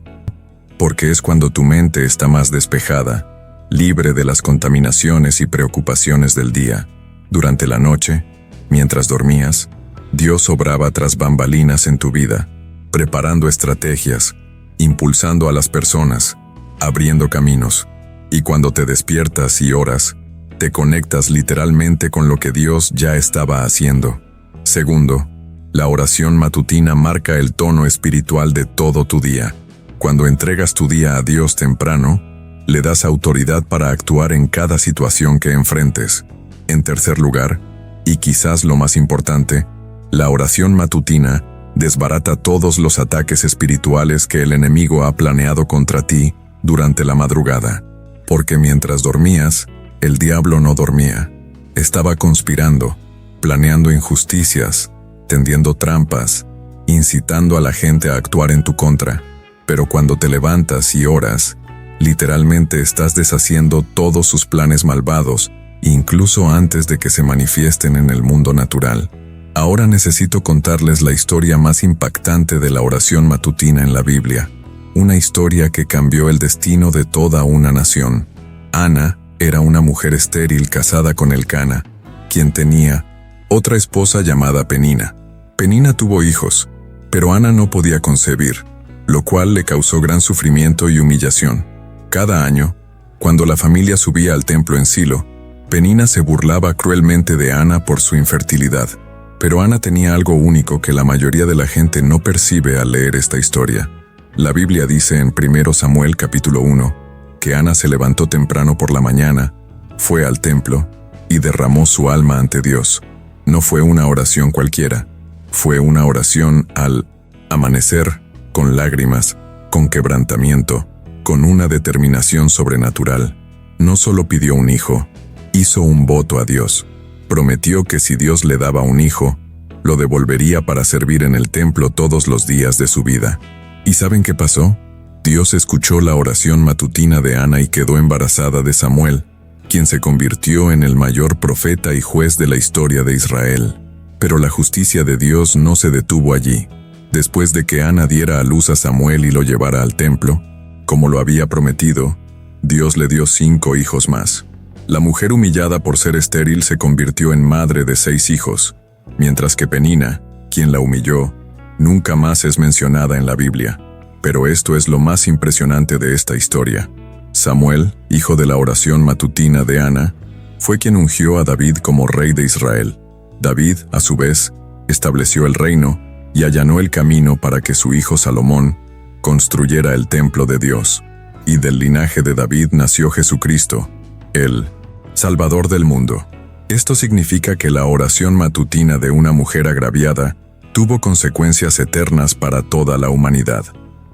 Porque es cuando tu mente está más despejada, libre de las contaminaciones y preocupaciones del día. Durante la noche, mientras dormías, Dios obraba tras bambalinas en tu vida, preparando estrategias, impulsando a las personas, abriendo caminos. Y cuando te despiertas y oras, te conectas literalmente con lo que Dios ya estaba haciendo. Segundo, la oración matutina marca el tono espiritual de todo tu día. Cuando entregas tu día a Dios temprano, le das autoridad para actuar en cada situación que enfrentes. En tercer lugar, y quizás lo más importante, la oración matutina desbarata todos los ataques espirituales que el enemigo ha planeado contra ti durante la madrugada. Porque mientras dormías, el diablo no dormía. Estaba conspirando, planeando injusticias, tendiendo trampas, incitando a la gente a actuar en tu contra. Pero cuando te levantas y oras, literalmente estás deshaciendo todos sus planes malvados, incluso antes de que se manifiesten en el mundo natural. Ahora necesito contarles la historia más impactante de la oración matutina en la Biblia. Una historia que cambió el destino de toda una nación. Ana era una mujer estéril casada con Elcana, quien tenía otra esposa llamada Penina. Penina tuvo hijos, pero Ana no podía concebir, lo cual le causó gran sufrimiento y humillación. Cada año, cuando la familia subía al templo en Silo, Penina se burlaba cruelmente de Ana por su infertilidad. Pero Ana tenía algo único que la mayoría de la gente no percibe al leer esta historia. La Biblia dice en 1 Samuel capítulo 1, que Ana se levantó temprano por la mañana, fue al templo y derramó su alma ante Dios. No fue una oración cualquiera, fue una oración al amanecer, con lágrimas, con quebrantamiento, con una determinación sobrenatural. No solo pidió un hijo, hizo un voto a Dios. Prometió que si Dios le daba un hijo, lo devolvería para servir en el templo todos los días de su vida. ¿Y saben qué pasó? Dios escuchó la oración matutina de Ana y quedó embarazada de Samuel, quien se convirtió en el mayor profeta y juez de la historia de Israel. Pero la justicia de Dios no se detuvo allí. Después de que Ana diera a luz a Samuel y lo llevara al templo, como lo había prometido, Dios le dio 5 hijos más. La mujer humillada por ser estéril se convirtió en madre de 6 hijos, mientras que Penina, quien la humilló, nunca más es mencionada en la Biblia. Pero esto es lo más impresionante de esta historia. Samuel, hijo de la oración matutina de Ana, fue quien ungió a David como rey de Israel. David, a su vez, estableció el reino y allanó el camino para que su hijo Salomón construyera el templo de Dios. Y del linaje de David nació Jesucristo, el Salvador del mundo. Esto significa que la oración matutina de una mujer agraviada tuvo consecuencias eternas para toda la humanidad.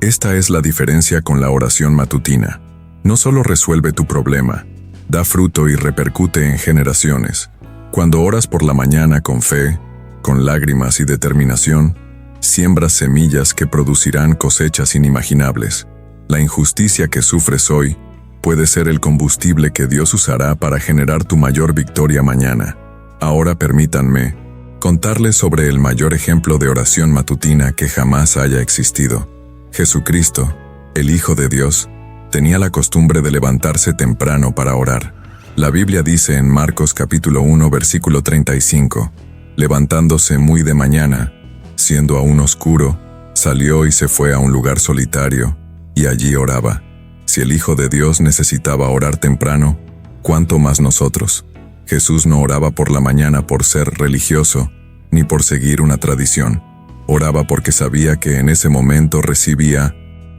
Esta es la diferencia con la oración matutina. No solo resuelve tu problema, da fruto y repercute en generaciones. Cuando oras por la mañana con fe, con lágrimas y determinación, siembras semillas que producirán cosechas inimaginables. La injusticia que sufres hoy puede ser el combustible que Dios usará para generar tu mayor victoria mañana. Ahora permítanme contarles sobre el mayor ejemplo de oración matutina que jamás haya existido. Jesucristo, el Hijo de Dios, tenía la costumbre de levantarse temprano para orar. La Biblia dice en Marcos capítulo 1 versículo 35, levantándose muy de mañana, siendo aún oscuro, salió y se fue a un lugar solitario, y allí oraba. Si el Hijo de Dios necesitaba orar temprano, ¿cuánto más nosotros? Jesús no oraba por la mañana por ser religioso, ni por seguir una tradición. Oraba porque sabía que en ese momento recibía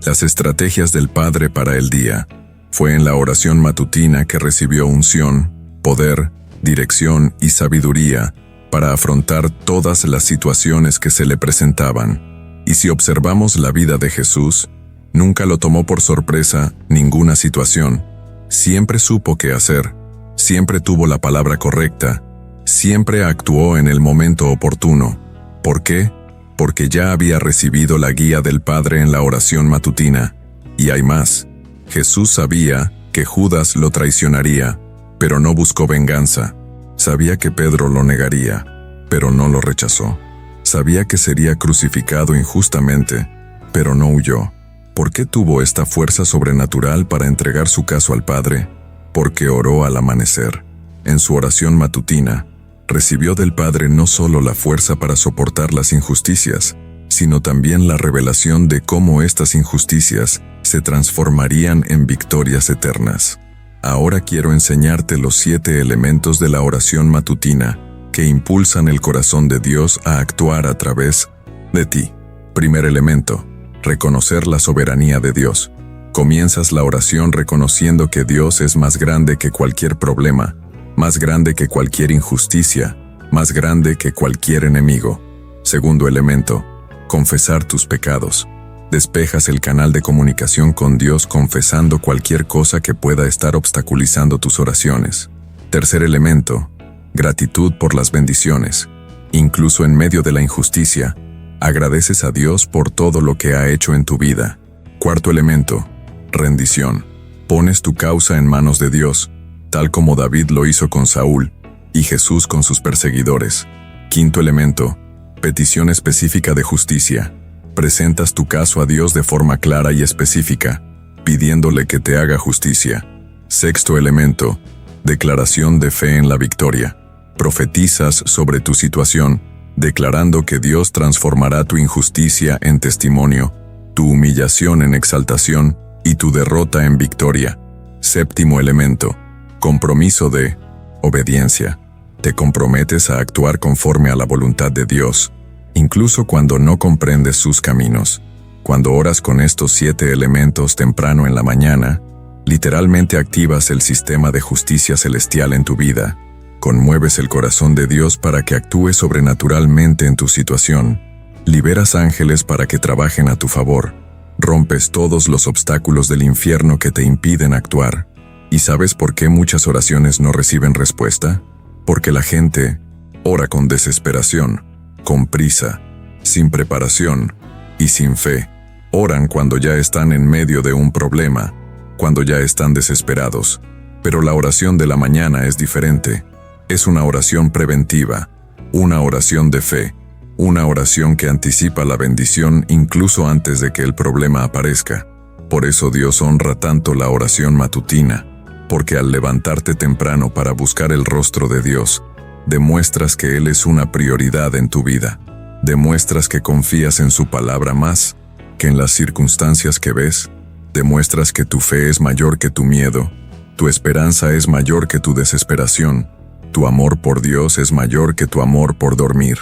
las estrategias del Padre para el día. Fue en la oración matutina que recibió unción, poder, dirección y sabiduría para afrontar todas las situaciones que se le presentaban. Y si observamos la vida de Jesús, nunca lo tomó por sorpresa ninguna situación. Siempre supo qué hacer, siempre tuvo la palabra correcta, siempre actuó en el momento oportuno. ¿Por qué? porque ya había recibido la guía del Padre en la oración matutina. Y hay más. Jesús sabía que Judas lo traicionaría, pero no buscó venganza. Sabía que Pedro lo negaría, pero no lo rechazó. Sabía que sería crucificado injustamente, pero no huyó. ¿Por qué tuvo esta fuerza sobrenatural para entregar su caso al Padre? Porque oró al amanecer. En su oración matutina, recibió del Padre no solo la fuerza para soportar las injusticias, sino también la revelación de cómo estas injusticias se transformarían en victorias eternas. Ahora quiero enseñarte los 7 elementos de la oración matutina que impulsan el corazón de Dios a actuar a través de ti. Primer elemento: reconocer la soberanía de Dios. Comienzas la oración reconociendo que Dios es más grande que cualquier problema, más grande que cualquier injusticia, más grande que cualquier enemigo. Segundo elemento: confesar tus pecados. Despejas el canal de comunicación con Dios confesando cualquier cosa que pueda estar obstaculizando tus oraciones. Tercer elemento: gratitud por las bendiciones. Incluso en medio de la injusticia, agradeces a Dios por todo lo que ha hecho en tu vida. Cuarto elemento: rendición. Pones tu causa en manos de Dios, tal como David lo hizo con Saúl y Jesús con sus perseguidores. Quinto elemento: petición específica de justicia. Presentas tu caso a Dios de forma clara y específica, pidiéndole que te haga justicia. Sexto elemento: declaración de fe en la victoria. Profetizas sobre tu situación, declarando que Dios transformará tu injusticia en testimonio, tu humillación en exaltación y tu derrota en victoria. Séptimo elemento: compromiso de obediencia. Te comprometes a actuar conforme a la voluntad de Dios, incluso cuando no comprendes sus caminos. Cuando oras con estos 7 elementos temprano en la mañana, literalmente activas el sistema de justicia celestial en tu vida. Conmueves el corazón de Dios para que actúe sobrenaturalmente en tu situación. Liberas ángeles para que trabajen a tu favor. Rompes todos los obstáculos del infierno que te impiden actuar. ¿Y sabes por qué muchas oraciones no reciben respuesta? Porque la gente ora con desesperación, con prisa, sin preparación y sin fe. Oran cuando ya están en medio de un problema, cuando ya están desesperados. Pero la oración de la mañana es diferente. Es una oración preventiva, una oración de fe, una oración que anticipa la bendición incluso antes de que el problema aparezca. Por eso Dios honra tanto la oración matutina, porque al levantarte temprano para buscar el rostro de Dios, demuestras que Él es una prioridad en tu vida. Demuestras que confías en su palabra más que en las circunstancias que ves. Demuestras que tu fe es mayor que tu miedo, tu esperanza es mayor que tu desesperación, tu amor por Dios es mayor que tu amor por dormir.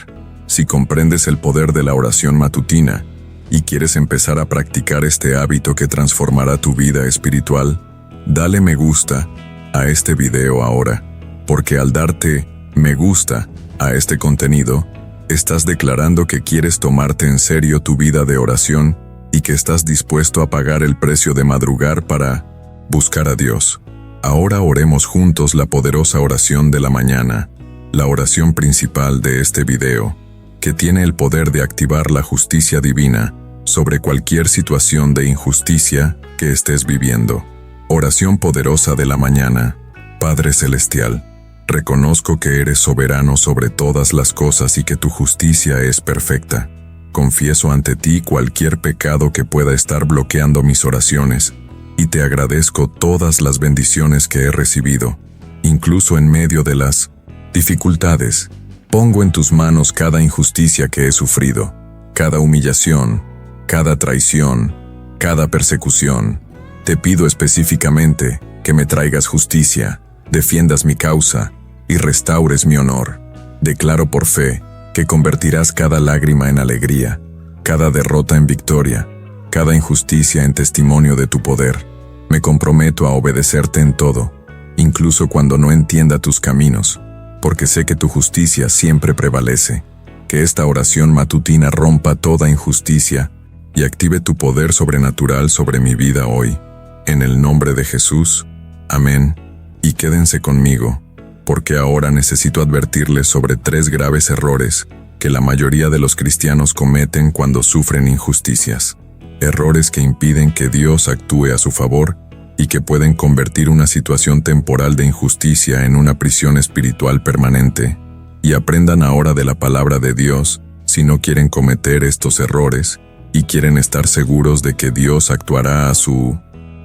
Si comprendes el poder de la oración matutina y quieres empezar a practicar este hábito que transformará tu vida espiritual, dale me gusta a este video ahora, porque al darte me gusta a este contenido, estás declarando que quieres tomarte en serio tu vida de oración y que estás dispuesto a pagar el precio de madrugar para buscar a Dios. Ahora oremos juntos la poderosa oración de la mañana, la oración principal de este video, que tiene el poder de activar la justicia divina sobre cualquier situación de injusticia que estés viviendo. Oración poderosa de la mañana. Padre Celestial, reconozco que eres soberano sobre todas las cosas y que tu justicia es perfecta. Confieso ante ti cualquier pecado que pueda estar bloqueando mis oraciones, y te agradezco todas las bendiciones que he recibido, incluso en medio de las dificultades. Pongo en tus manos cada injusticia que he sufrido, cada humillación, cada traición, cada persecución. Te pido específicamente que me traigas justicia, defiendas mi causa y restaures mi honor. Declaro por fe que convertirás cada lágrima en alegría, cada derrota en victoria, cada injusticia en testimonio de tu poder. Me comprometo a obedecerte en todo, incluso cuando no entienda tus caminos, porque sé que tu justicia siempre prevalece. Que esta oración matutina rompa toda injusticia y active tu poder sobrenatural sobre mi vida hoy. En el nombre de Jesús, amén. Y quédense conmigo, porque ahora necesito advertirles sobre 3 graves errores que la mayoría de los cristianos cometen cuando sufren injusticias. Errores que impiden que Dios actúe a su favor y que pueden convertir una situación temporal de injusticia en una prisión espiritual permanente. Y aprendan ahora de la palabra de Dios si no quieren cometer estos errores y quieren estar seguros de que Dios actuará a su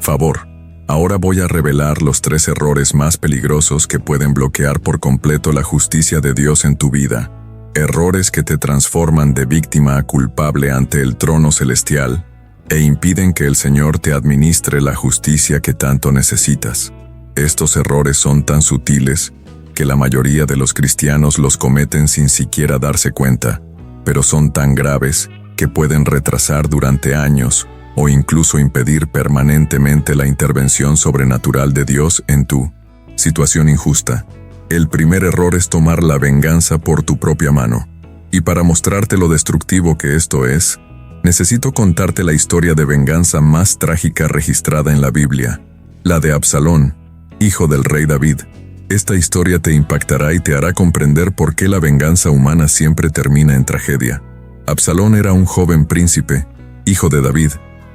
favor. Ahora voy a revelar los 3 errores más peligrosos que pueden bloquear por completo la justicia de Dios en tu vida. Errores que te transforman de víctima a culpable ante el trono celestial e impiden que el Señor te administre la justicia que tanto necesitas. Estos errores son tan sutiles que la mayoría de los cristianos los cometen sin siquiera darse cuenta, pero son tan graves que pueden retrasar durante años o incluso impedir permanentemente la intervención sobrenatural de Dios en tu situación injusta. El primer error es tomar la venganza por tu propia mano. Y para mostrarte lo destructivo que esto es, necesito contarte la historia de venganza más trágica registrada en la Biblia, la de Absalón, hijo del rey David. Esta historia te impactará y te hará comprender por qué la venganza humana siempre termina en tragedia. Absalón era un joven príncipe, hijo de David,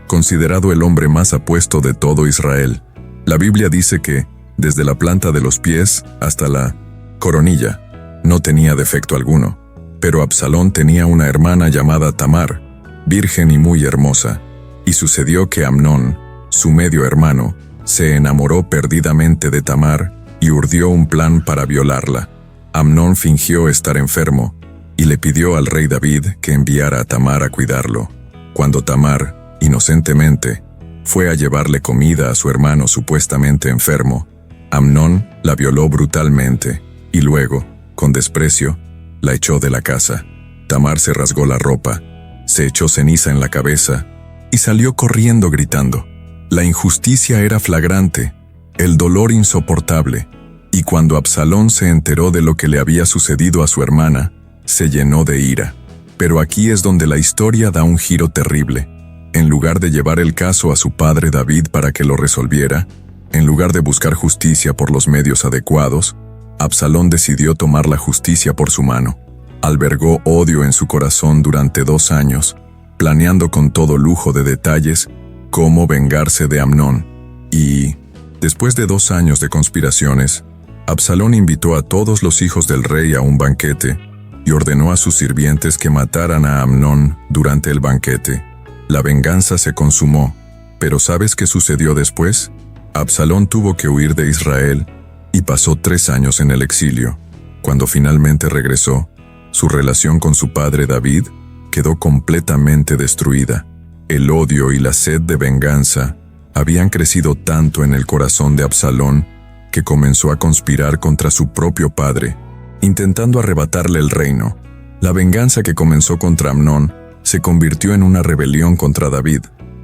considerado el hombre más apuesto de todo Israel. La Biblia dice que, desde la planta de los pies hasta la coronilla, no tenía defecto alguno. Pero Absalón tenía una hermana llamada Tamar, virgen y muy hermosa, y sucedió que Amnón, su medio hermano, se enamoró perdidamente de Tamar y urdió un plan para violarla. Amnón fingió estar enfermo y le pidió al rey David que enviara a Tamar a cuidarlo. Cuando Tamar, inocentemente, fue a llevarle comida a su hermano supuestamente enfermo, Amnón la violó brutalmente y luego, con desprecio, la echó de la casa. Tamar se rasgó la ropa, se echó ceniza en la cabeza y salió corriendo gritando. La injusticia era flagrante, el dolor insoportable, y cuando Absalón se enteró de lo que le había sucedido a su hermana, se llenó de ira. Pero aquí es donde la historia da un giro terrible. En lugar de llevar el caso a su padre David para que lo resolviera, en lugar de buscar justicia por los medios adecuados, Absalón decidió tomar la justicia por su mano. Albergó odio en su corazón durante 2 años, planeando con todo lujo de detalles cómo vengarse de Amnón. Y, después de 2 años de conspiraciones, Absalón invitó a todos los hijos del rey a un banquete y ordenó a sus sirvientes que mataran a Amnón durante el banquete. La venganza se consumó, pero ¿sabes qué sucedió después? Absalón tuvo que huir de Israel y pasó 3 años en el exilio. Cuando finalmente regresó, su relación con su padre David quedó completamente destruida. El odio y la sed de venganza habían crecido tanto en el corazón de Absalón que comenzó a conspirar contra su propio padre, intentando arrebatarle el reino. La venganza que comenzó contra Amnón se convirtió en una rebelión contra David,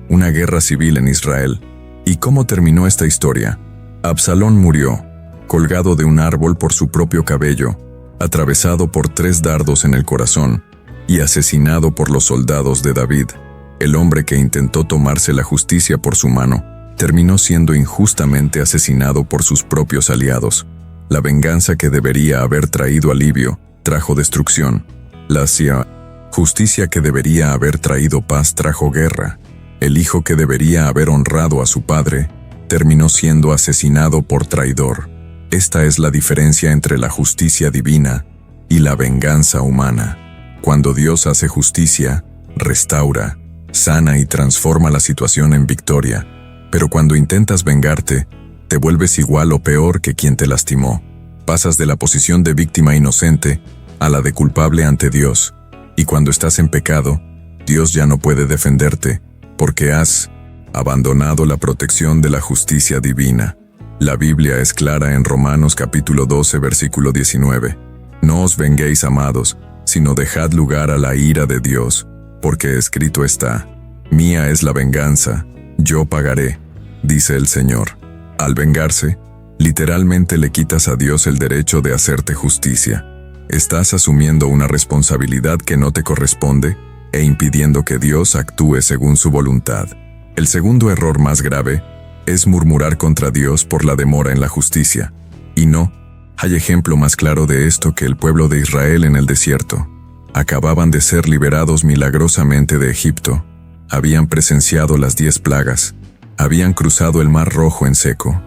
una guerra civil en Israel. ¿Y cómo terminó esta historia? Absalón murió, colgado de un árbol por su propio cabello, atravesado por 3 dardos en el corazón y asesinado por los soldados de David. El hombre que intentó tomarse la justicia por su mano terminó siendo injustamente asesinado por sus propios aliados. La venganza que debería haber traído alivio trajo destrucción. La justicia que debería haber traído paz trajo guerra. El hijo que debería haber honrado a su padre terminó siendo asesinado por traidor. Esta es la diferencia entre la justicia divina y la venganza humana. Cuando Dios hace justicia, restaura, sana y transforma la situación en victoria. Pero cuando intentas vengarte, te vuelves igual o peor que quien te lastimó. Pasas de la posición de víctima inocente a la de culpable ante Dios. Y cuando estás en pecado, Dios ya no puede defenderte, porque has abandonado la protección de la justicia divina. La Biblia es clara en Romanos capítulo 12, versículo 19. No os venguéis, amados, sino dejad lugar a la ira de Dios, porque escrito está: mía es la venganza, yo pagaré, dice el Señor. Al vengarse, literalmente le quitas a Dios el derecho de hacerte justicia. Estás asumiendo una responsabilidad que no te corresponde e impidiendo que Dios actúe según su voluntad. El segundo error más grave es murmurar contra Dios por la demora en la justicia. Y no hay ejemplo más claro de esto que el pueblo de Israel en el desierto. Acababan de ser liberados milagrosamente de Egipto. Habían presenciado las 10 plagas. Habían cruzado el Mar Rojo en seco.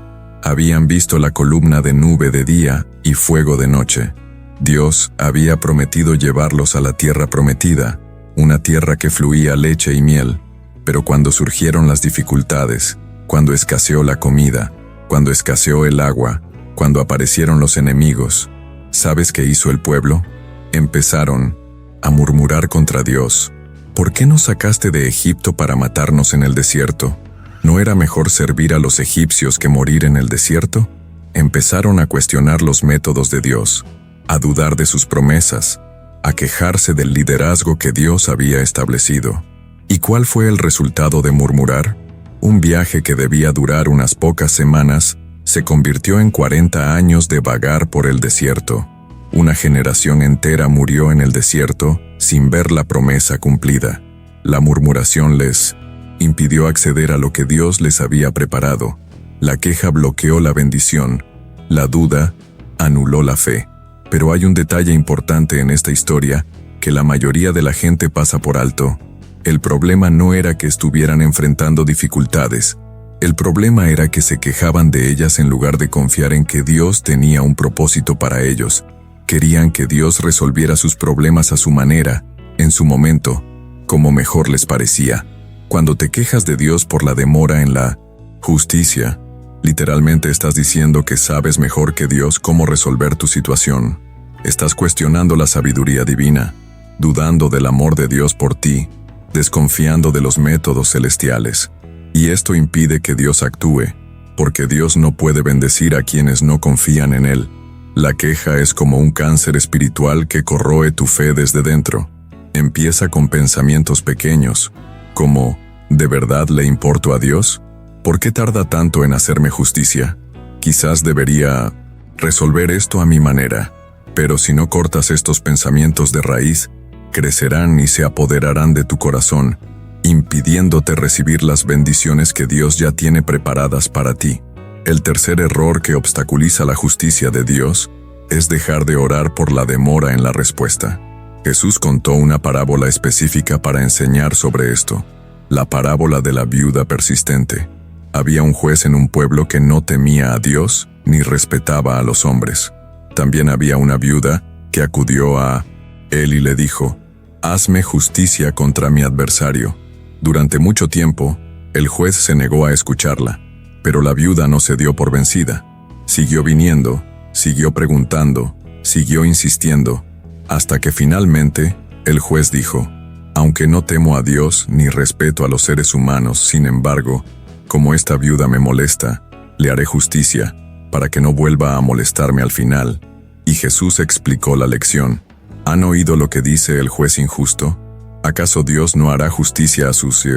Habían visto la columna de nube de día y fuego de noche. Dios había prometido llevarlos a la tierra prometida, una tierra que fluía leche y miel. Pero cuando surgieron las dificultades, cuando escaseó la comida, cuando escaseó el agua, cuando aparecieron los enemigos, ¿sabes qué hizo el pueblo? Empezaron a murmurar contra Dios. ¿Por qué nos sacaste de Egipto para matarnos en el desierto? ¿No era mejor servir a los egipcios que morir en el desierto? Empezaron a cuestionar los métodos de Dios, a dudar de sus promesas, a quejarse del liderazgo que Dios había establecido. ¿Y cuál fue el resultado de murmurar? Un viaje que debía durar unas pocas semanas se convirtió en 40 años de vagar por el desierto. Una generación entera murió en el desierto sin ver la promesa cumplida. La murmuración les impidió acceder a lo que Dios les había preparado. La queja bloqueó la bendición. La duda anuló la fe. Pero hay un detalle importante en esta historia que la mayoría de la gente pasa por alto. El problema no era que estuvieran enfrentando dificultades. El problema era que se quejaban de ellas en lugar de confiar en que Dios tenía un propósito para ellos. Querían que Dios resolviera sus problemas a su manera, en su momento, como mejor les parecía. Cuando te quejas de Dios por la demora en la justicia, literalmente estás diciendo que sabes mejor que Dios cómo resolver tu situación. Estás cuestionando la sabiduría divina, dudando del amor de Dios por ti, desconfiando de los métodos celestiales. Y esto impide que Dios actúe, porque Dios no puede bendecir a quienes no confían en Él. La queja es como un cáncer espiritual que corroe tu fe desde dentro. Empieza con pensamientos pequeños, como ¿de verdad le importo a Dios? ¿Por qué tarda tanto en hacerme justicia? Quizás debería resolver esto a mi manera. Pero si no cortas estos pensamientos de raíz, crecerán y se apoderarán de tu corazón, impidiéndote recibir las bendiciones que Dios ya tiene preparadas para ti. El tercer error que obstaculiza la justicia de Dios es dejar de orar por la demora en la respuesta. Jesús contó una parábola específica para enseñar sobre esto, la parábola de la viuda persistente. Había un juez en un pueblo que no temía a Dios ni respetaba a los hombres. También había una viuda que acudió a él y le dijo: «Hazme justicia contra mi adversario». Durante mucho tiempo, el juez se negó a escucharla, pero la viuda no se dio por vencida. Siguió viniendo, siguió preguntando, siguió insistiendo, hasta que finalmente el juez dijo: «Aunque no temo a Dios ni respeto a los seres humanos, sin embargo, como esta viuda me molesta, le haré justicia, para que no vuelva a molestarme al final». Y Jesús explicó la lección. ¿Han oído lo que dice el juez injusto? ¿Acaso Dios no hará justicia a sus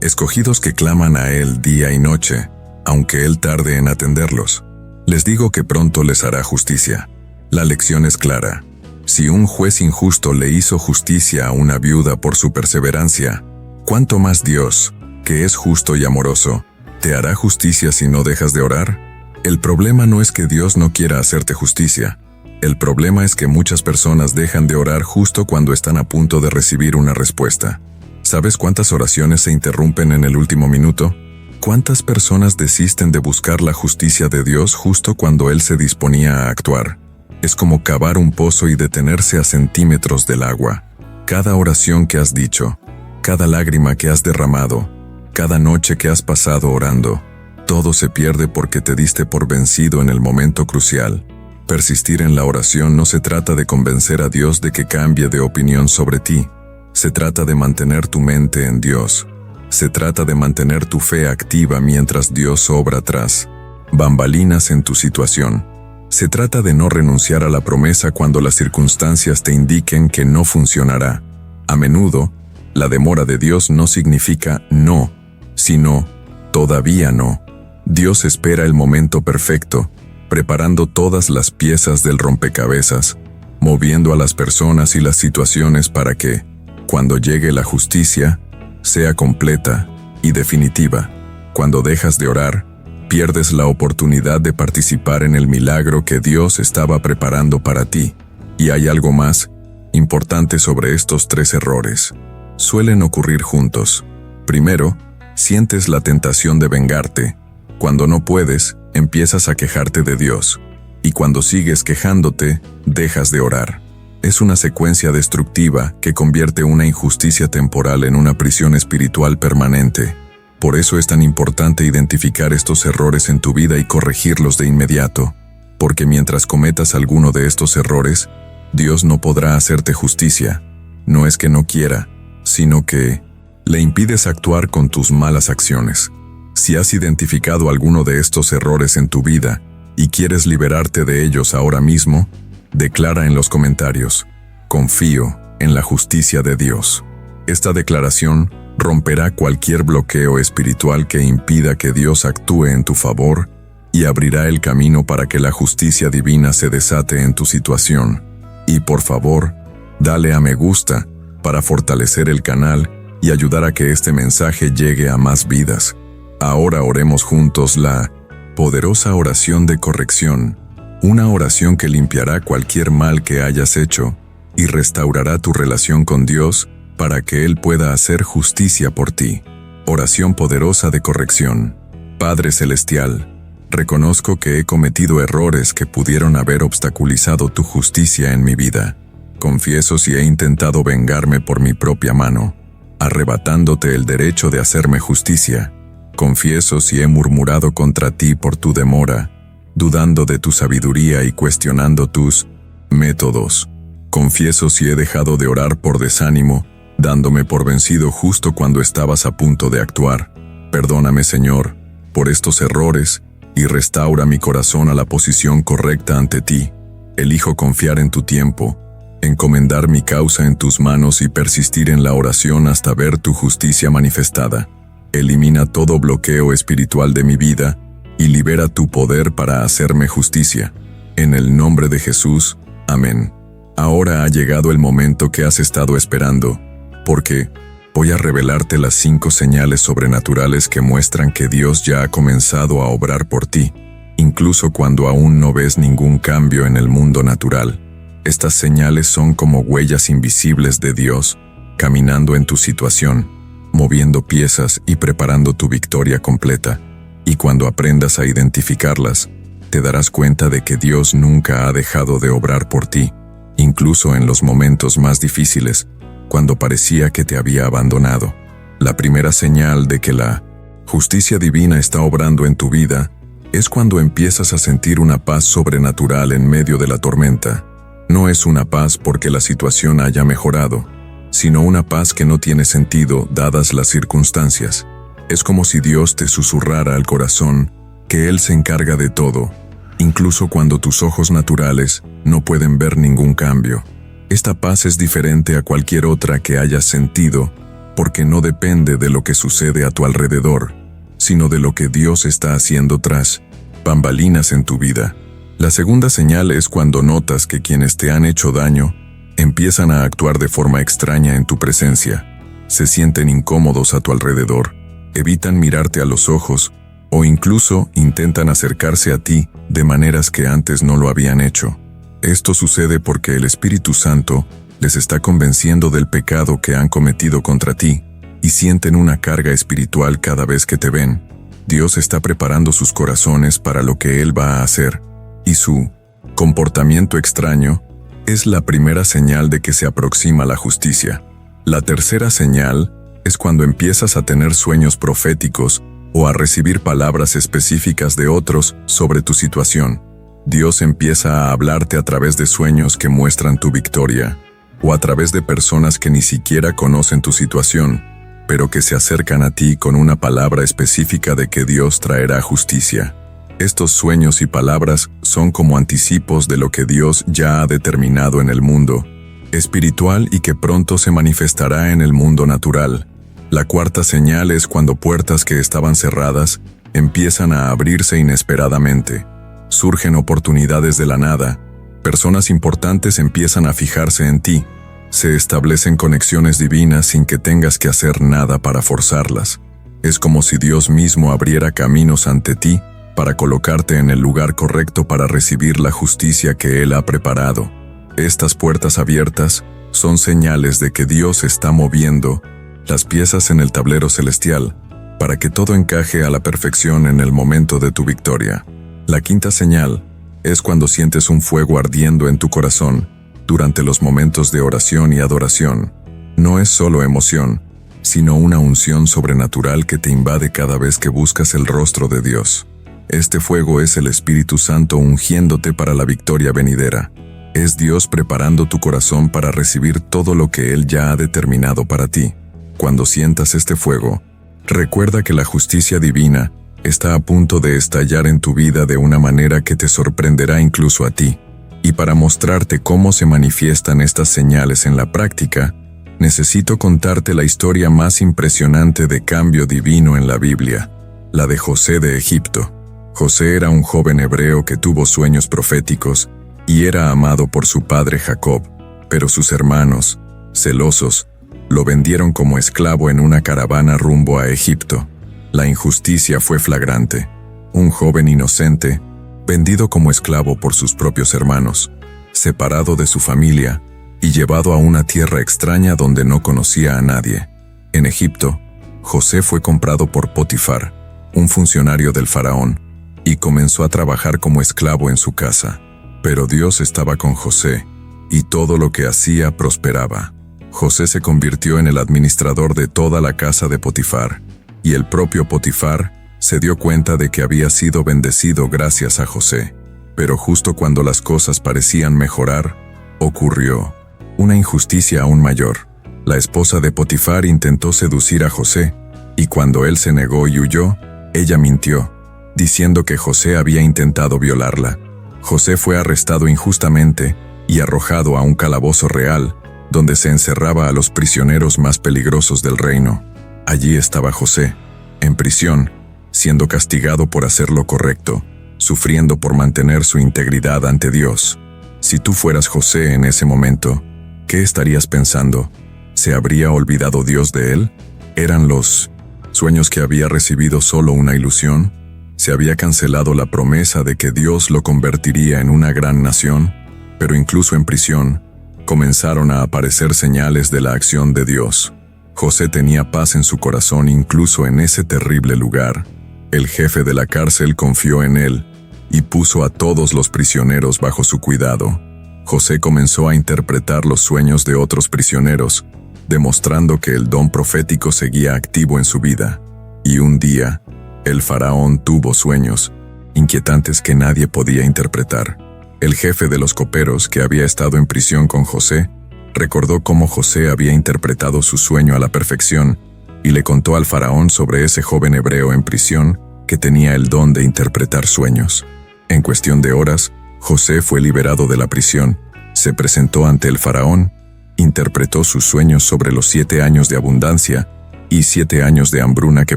escogidos que claman a Él día y noche, aunque Él tarde en atenderlos? Les digo que pronto les hará justicia. La lección es clara. Si un juez injusto le hizo justicia a una viuda por su perseverancia, ¿cuánto más Dios, que es justo y amoroso, te hará justicia si no dejas de orar? El problema no es que Dios no quiera hacerte justicia. El problema es que muchas personas dejan de orar justo cuando están a punto de recibir una respuesta. ¿Sabes cuántas oraciones se interrumpen en el último minuto? ¿Cuántas personas desisten de buscar la justicia de Dios justo cuando Él se disponía a actuar? Es como cavar un pozo y detenerse a centímetros del agua. Cada oración que has dicho, cada lágrima que has derramado, cada noche que has pasado orando, todo se pierde porque te diste por vencido en el momento crucial. Persistir en la oración no se trata de convencer a Dios de que cambie de opinión sobre ti. Se trata de mantener tu mente en Dios. Se trata de mantener tu fe activa mientras Dios obra tras bambalinas en tu situación. Se trata de no renunciar a la promesa cuando las circunstancias te indiquen que no funcionará. A menudo, la demora de Dios no significa no, sino todavía no. Dios espera el momento perfecto, preparando todas las piezas del rompecabezas, moviendo a las personas y las situaciones para que, cuando llegue la justicia, sea completa y definitiva. Cuando dejas de orar, pierdes la oportunidad de participar en el milagro que Dios estaba preparando para ti. Y hay algo más, importante sobre estos 3 errores. Suelen ocurrir juntos. Primero, sientes la tentación de vengarte. Cuando no puedes, empiezas a quejarte de Dios. Y cuando sigues quejándote, dejas de orar. Es una secuencia destructiva que convierte una injusticia temporal en una prisión espiritual permanente. Por eso es tan importante identificar estos errores en tu vida y corregirlos de inmediato. Porque mientras cometas alguno de estos errores, Dios no podrá hacerte justicia. No es que no quiera, sino que le impides actuar con tus malas acciones. Si has identificado alguno de estos errores en tu vida y quieres liberarte de ellos ahora mismo, declara en los comentarios: confío en la justicia de Dios. Esta declaración romperá cualquier bloqueo espiritual que impida que Dios actúe en tu favor y abrirá el camino para que la justicia divina se desate en tu situación. Y por favor, dale a me gusta para fortalecer el canal y ayudar a que este mensaje llegue a más vidas. Ahora oremos juntos la poderosa oración de corrección, una oración que limpiará cualquier mal que hayas hecho y restaurará tu relación con Dios para que Él pueda hacer justicia por ti. Oración poderosa de corrección. Padre Celestial, reconozco que he cometido errores que pudieron haber obstaculizado tu justicia en mi vida. Confieso si he intentado vengarme por mi propia mano, arrebatándote el derecho de hacerme justicia. Confieso si he murmurado contra ti por tu demora, dudando de tu sabiduría y cuestionando tus métodos. Confieso si he dejado de orar por desánimo, dándome por vencido justo cuando estabas a punto de actuar. Perdóname, Señor, por estos errores y restaura mi corazón a la posición correcta ante ti. Elijo confiar en tu tiempo, encomendar mi causa en tus manos y persistir en la oración hasta ver tu justicia manifestada. Elimina todo bloqueo espiritual de mi vida y libera tu poder para hacerme justicia. En el nombre de Jesús, amén. Ahora ha llegado el momento que has estado esperando, porque voy a revelarte las 5 señales sobrenaturales que muestran que Dios ya ha comenzado a obrar por ti, incluso cuando aún no ves ningún cambio en el mundo natural. Estas señales son como huellas invisibles de Dios, caminando en tu situación, moviendo piezas y preparando tu victoria completa. Y cuando aprendas a identificarlas, te darás cuenta de que Dios nunca ha dejado de obrar por ti, incluso en los momentos más difíciles, cuando parecía que te había abandonado. La primera señal de que la justicia divina está obrando en tu vida es cuando empiezas a sentir una paz sobrenatural en medio de la tormenta. No es una paz porque la situación haya mejorado, sino una paz que no tiene sentido dadas las circunstancias. Es como si Dios te susurrara al corazón que Él se encarga de todo, incluso cuando tus ojos naturales no pueden ver ningún cambio. Esta paz es diferente a cualquier otra que hayas sentido, porque no depende de lo que sucede a tu alrededor, sino de lo que Dios está haciendo tras bambalinas en tu vida. La segunda señal es cuando notas que quienes te han hecho daño empiezan a actuar de forma extraña en tu presencia. Se sienten incómodos a tu alrededor, evitan mirarte a los ojos o incluso intentan acercarse a ti de maneras que antes no lo habían hecho. Esto sucede porque el Espíritu Santo les está convenciendo del pecado que han cometido contra ti y sienten una carga espiritual cada vez que te ven. Dios está preparando sus corazones para lo que Él va a hacer, y su comportamiento extraño es la primera señal de que se aproxima la justicia. La tercera señal es cuando empiezas a tener sueños proféticos o a recibir palabras específicas de otros sobre tu situación. Dios empieza a hablarte a través de sueños que muestran tu victoria, o a través de personas que ni siquiera conocen tu situación, pero que se acercan a ti con una palabra específica de que Dios traerá justicia. Estos sueños y palabras son como anticipos de lo que Dios ya ha determinado en el mundo espiritual y que pronto se manifestará en el mundo natural. La cuarta señal es cuando puertas que estaban cerradas empiezan a abrirse inesperadamente. Surgen oportunidades de la nada, personas importantes empiezan a fijarse en ti, se establecen conexiones divinas sin que tengas que hacer nada para forzarlas. Es como si Dios mismo abriera caminos ante ti para colocarte en el lugar correcto para recibir la justicia que Él ha preparado. Estas puertas abiertas son señales de que Dios está moviendo las piezas en el tablero celestial para que todo encaje a la perfección en el momento de tu victoria. La quinta señal es cuando sientes un fuego ardiendo en tu corazón durante los momentos de oración y adoración. No es solo emoción, sino una unción sobrenatural que te invade cada vez que buscas el rostro de Dios. Este fuego es el Espíritu Santo ungiéndote para la victoria venidera. Es Dios preparando tu corazón para recibir todo lo que Él ya ha determinado para ti. Cuando sientas este fuego, recuerda que la justicia divina está a punto de estallar en tu vida de una manera que te sorprenderá incluso a ti. Y para mostrarte cómo se manifiestan estas señales en la práctica, necesito contarte la historia más impresionante de cambio divino en la Biblia, la de José de Egipto. José era un joven hebreo que tuvo sueños proféticos y era amado por su padre Jacob, pero sus hermanos, celosos, lo vendieron como esclavo en una caravana rumbo a Egipto. La injusticia fue flagrante. Un joven inocente, vendido como esclavo por sus propios hermanos, separado de su familia y llevado a una tierra extraña donde no conocía a nadie. En Egipto, José fue comprado por Potifar, un funcionario del faraón, y comenzó a trabajar como esclavo en su casa. Pero Dios estaba con José, y todo lo que hacía prosperaba. José se convirtió en el administrador de toda la casa de Potifar, y el propio Potifar se dio cuenta de que había sido bendecido gracias a José. Pero justo cuando las cosas parecían mejorar, ocurrió una injusticia aún mayor. La esposa de Potifar intentó seducir a José, y cuando él se negó y huyó, ella mintió, diciendo que José había intentado violarla. José fue arrestado injustamente y arrojado a un calabozo real, donde se encerraba a los prisioneros más peligrosos del reino. Allí estaba José, en prisión, siendo castigado por hacer lo correcto, sufriendo por mantener su integridad ante Dios. Si tú fueras José en ese momento, ¿qué estarías pensando? ¿Se habría olvidado Dios de él? ¿Eran los sueños que había recibido solo una ilusión? ¿Se había cancelado la promesa de que Dios lo convertiría en una gran nación? Pero incluso en prisión, comenzaron a aparecer señales de la acción de Dios. José tenía paz en su corazón incluso en ese terrible lugar. El jefe de la cárcel confió en él y puso a todos los prisioneros bajo su cuidado. José comenzó a interpretar los sueños de otros prisioneros, demostrando que el don profético seguía activo en su vida. Y un día, el faraón tuvo sueños inquietantes que nadie podía interpretar. El jefe de los coperos, que había estado en prisión con José, recordó cómo José había interpretado su sueño a la perfección y le contó al faraón sobre ese joven hebreo en prisión que tenía el don de interpretar sueños. En cuestión de horas, José fue liberado de la prisión, se presentó ante el faraón, interpretó sus sueños sobre los 7 años de abundancia y 7 años de hambruna que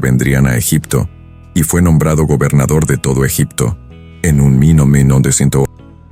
vendrían a Egipto, y fue nombrado gobernador de todo Egipto. En un menos de 100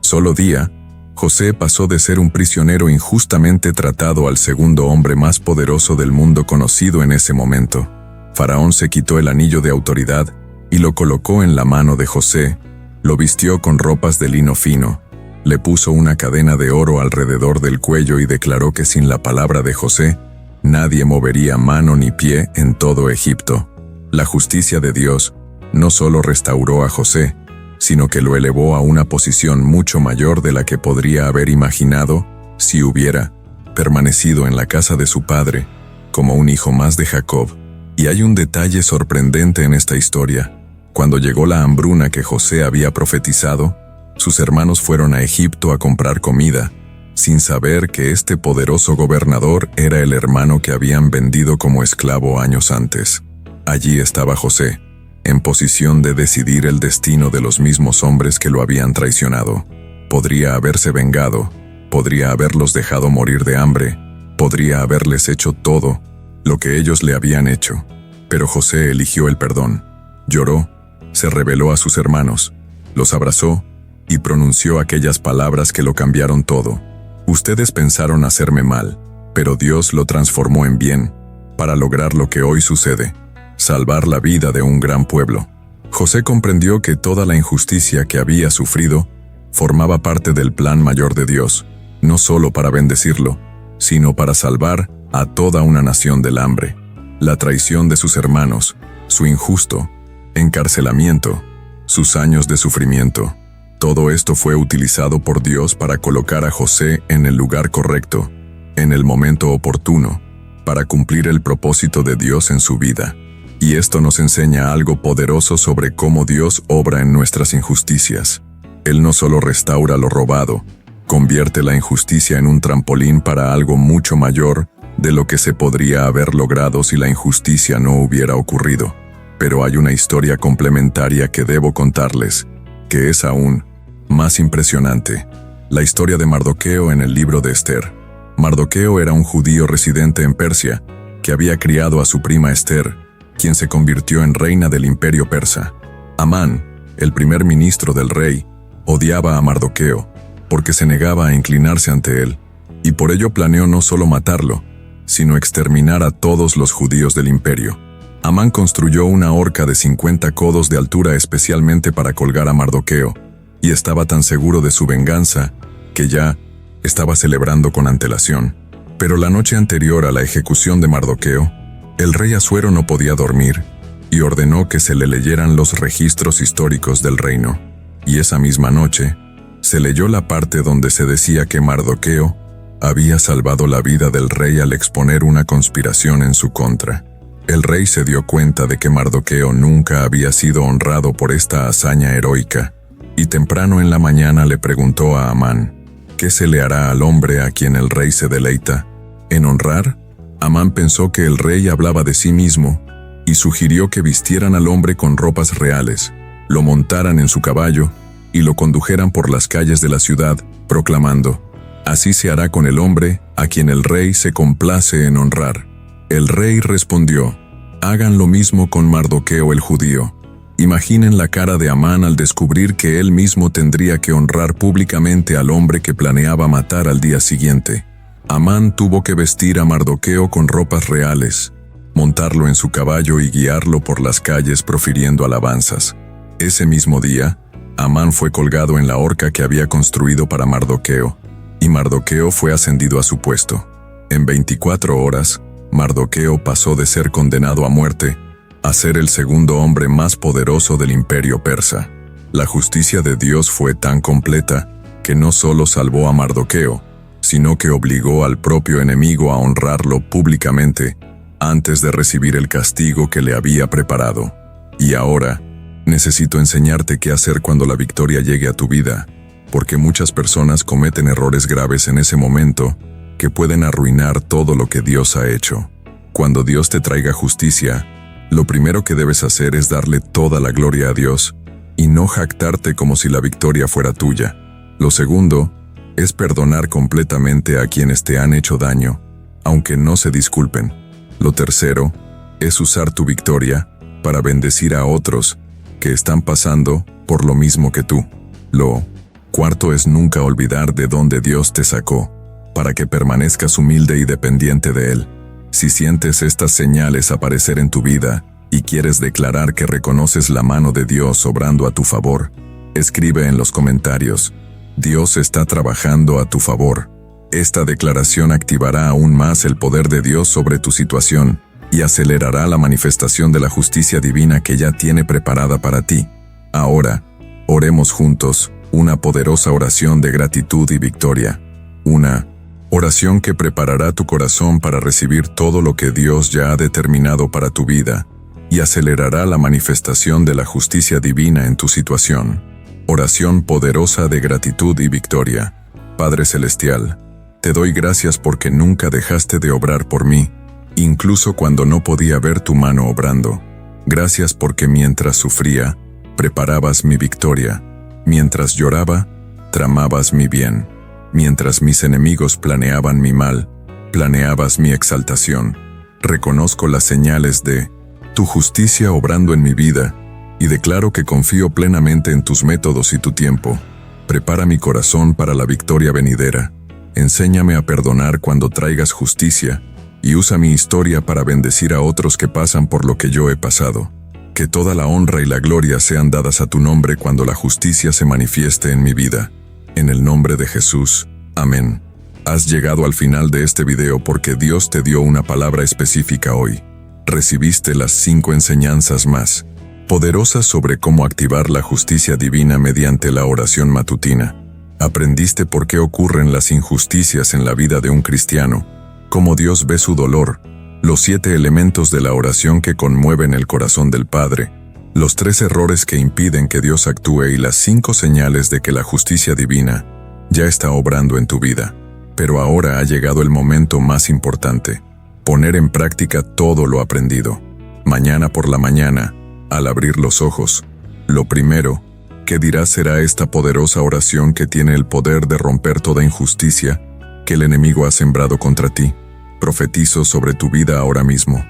solo día, José pasó de ser un prisionero injustamente tratado al segundo hombre más poderoso del mundo conocido en ese momento. Faraón se quitó el anillo de autoridad y lo colocó en la mano de José, lo vistió con ropas de lino fino, le puso una cadena de oro alrededor del cuello y declaró que sin la palabra de José, nadie movería mano ni pie en todo Egipto. La justicia de Dios no solo restauró a José, sino que lo elevó a una posición mucho mayor de la que podría haber imaginado si hubiera permanecido en la casa de su padre, como un hijo más de Jacob. Y hay un detalle sorprendente en esta historia. Cuando llegó la hambruna que José había profetizado, sus hermanos fueron a Egipto a comprar comida, sin saber que este poderoso gobernador era el hermano que habían vendido como esclavo años antes. Allí estaba José, en posición de decidir el destino de los mismos hombres que lo habían traicionado. Podría haberse vengado, podría haberlos dejado morir de hambre, podría haberles hecho todo lo que ellos le habían hecho. Pero José eligió el perdón. Lloró, se reveló a sus hermanos, los abrazó y pronunció aquellas palabras que lo cambiaron todo. Ustedes pensaron hacerme mal, pero Dios lo transformó en bien, para lograr lo que hoy sucede: salvar la vida de un gran pueblo. José comprendió que toda la injusticia que había sufrido formaba parte del plan mayor de Dios, no solo para bendecirlo, sino para salvar a toda una nación del hambre, la traición de sus hermanos, su injusto encarcelamiento, sus años de sufrimiento. Todo esto fue utilizado por Dios para colocar a José en el lugar correcto, en el momento oportuno, para cumplir el propósito de Dios en su vida. Y esto nos enseña algo poderoso sobre cómo Dios obra en nuestras injusticias. Él no solo restaura lo robado, convierte la injusticia en un trampolín para algo mucho mayor de lo que se podría haber logrado si la injusticia no hubiera ocurrido. Pero hay una historia complementaria que debo contarles, que es aún más impresionante. La historia de Mardoqueo en el libro de Esther. Mardoqueo era un judío residente en Persia, que había criado a su prima Esther, quien se convirtió en reina del imperio persa. Amán, el primer ministro del rey, odiaba a Mardoqueo, porque se negaba a inclinarse ante él, y por ello planeó no solo matarlo, sino exterminar a todos los judíos del imperio. Amán construyó una horca de 50 codos de altura especialmente para colgar a Mardoqueo, y estaba tan seguro de su venganza que ya estaba celebrando con antelación. Pero la noche anterior a la ejecución de Mardoqueo, el rey Asuero no podía dormir y ordenó que se le leyeran los registros históricos del reino. Y esa misma noche, se leyó la parte donde se decía que Mardoqueo había salvado la vida del rey al exponer una conspiración en su contra. El rey se dio cuenta de que Mardoqueo nunca había sido honrado por esta hazaña heroica, y temprano en la mañana le preguntó a Amán, ¿qué se le hará al hombre a quien el rey se deleita en honrar? Amán pensó que el rey hablaba de sí mismo, y sugirió que vistieran al hombre con ropas reales, lo montaran en su caballo, y lo condujeran por las calles de la ciudad, proclamando, «Así se hará con el hombre a quien el rey se complace en honrar». El rey respondió, «Hagan lo mismo con Mardoqueo el judío». Imaginen la cara de Amán al descubrir que él mismo tendría que honrar públicamente al hombre que planeaba matar al día siguiente. Amán tuvo que vestir a Mardoqueo con ropas reales, montarlo en su caballo y guiarlo por las calles profiriendo alabanzas. Ese mismo día, Amán fue colgado en la horca que había construido para Mardoqueo, y Mardoqueo fue ascendido a su puesto. En 24 horas, Mardoqueo pasó de ser condenado a muerte a ser el segundo hombre más poderoso del imperio persa. La justicia de Dios fue tan completa que no solo salvó a Mardoqueo, sino que obligó al propio enemigo a honrarlo públicamente antes de recibir el castigo que le había preparado. Y ahora, necesito enseñarte qué hacer cuando la victoria llegue a tu vida, porque muchas personas cometen errores graves en ese momento que pueden arruinar todo lo que Dios ha hecho. Cuando Dios te traiga justicia, lo primero que debes hacer es darle toda la gloria a Dios y no jactarte como si la victoria fuera tuya. Lo segundo es perdonar completamente a quienes te han hecho daño, aunque no se disculpen. Lo tercero es usar tu victoria para bendecir a otros que están pasando por lo mismo que tú. Lo cuarto es nunca olvidar de dónde Dios te sacó, para que permanezcas humilde y dependiente de Él. Si sientes estas señales aparecer en tu vida y quieres declarar que reconoces la mano de Dios obrando a tu favor, escribe en los comentarios, Dios está trabajando a tu favor. Esta declaración activará aún más el poder de Dios sobre tu situación y acelerará la manifestación de la justicia divina que ya tiene preparada para ti. Ahora, oremos juntos una poderosa oración de gratitud y victoria. Una oración que preparará tu corazón para recibir todo lo que Dios ya ha determinado para tu vida y acelerará la manifestación de la justicia divina en tu situación. Oración poderosa de gratitud y victoria. Padre Celestial, te doy gracias porque nunca dejaste de obrar por mí, incluso cuando no podía ver tu mano obrando. Gracias porque mientras sufría, preparabas mi victoria. Mientras lloraba, tramabas mi bien. Mientras mis enemigos planeaban mi mal, planeabas mi exaltación. Reconozco las señales de tu justicia obrando en mi vida y declaro que confío plenamente en tus métodos y tu tiempo. Prepara mi corazón para la victoria venidera. Enséñame a perdonar cuando traigas justicia y usa mi historia para bendecir a otros que pasan por lo que yo he pasado. Que toda la honra y la gloria sean dadas a tu nombre cuando la justicia se manifieste en mi vida. En el nombre de Jesús. Amén. Has llegado al final de este video porque Dios te dio una palabra específica hoy. Recibiste las 5 enseñanzas más poderosas sobre cómo activar la justicia divina mediante la oración matutina. Aprendiste por qué ocurren las injusticias en la vida de un cristiano, cómo Dios ve su dolor, los 7 elementos de la oración que conmueven el corazón del Padre, los 3 errores que impiden que Dios actúe y las 5 señales de que la justicia divina ya está obrando en tu vida. Pero ahora ha llegado el momento más importante: poner en práctica todo lo aprendido. Mañana por la mañana, al abrir los ojos, lo primero que dirás será esta poderosa oración que tiene el poder de romper toda injusticia que el enemigo ha sembrado contra ti. Profetizo sobre tu vida ahora mismo.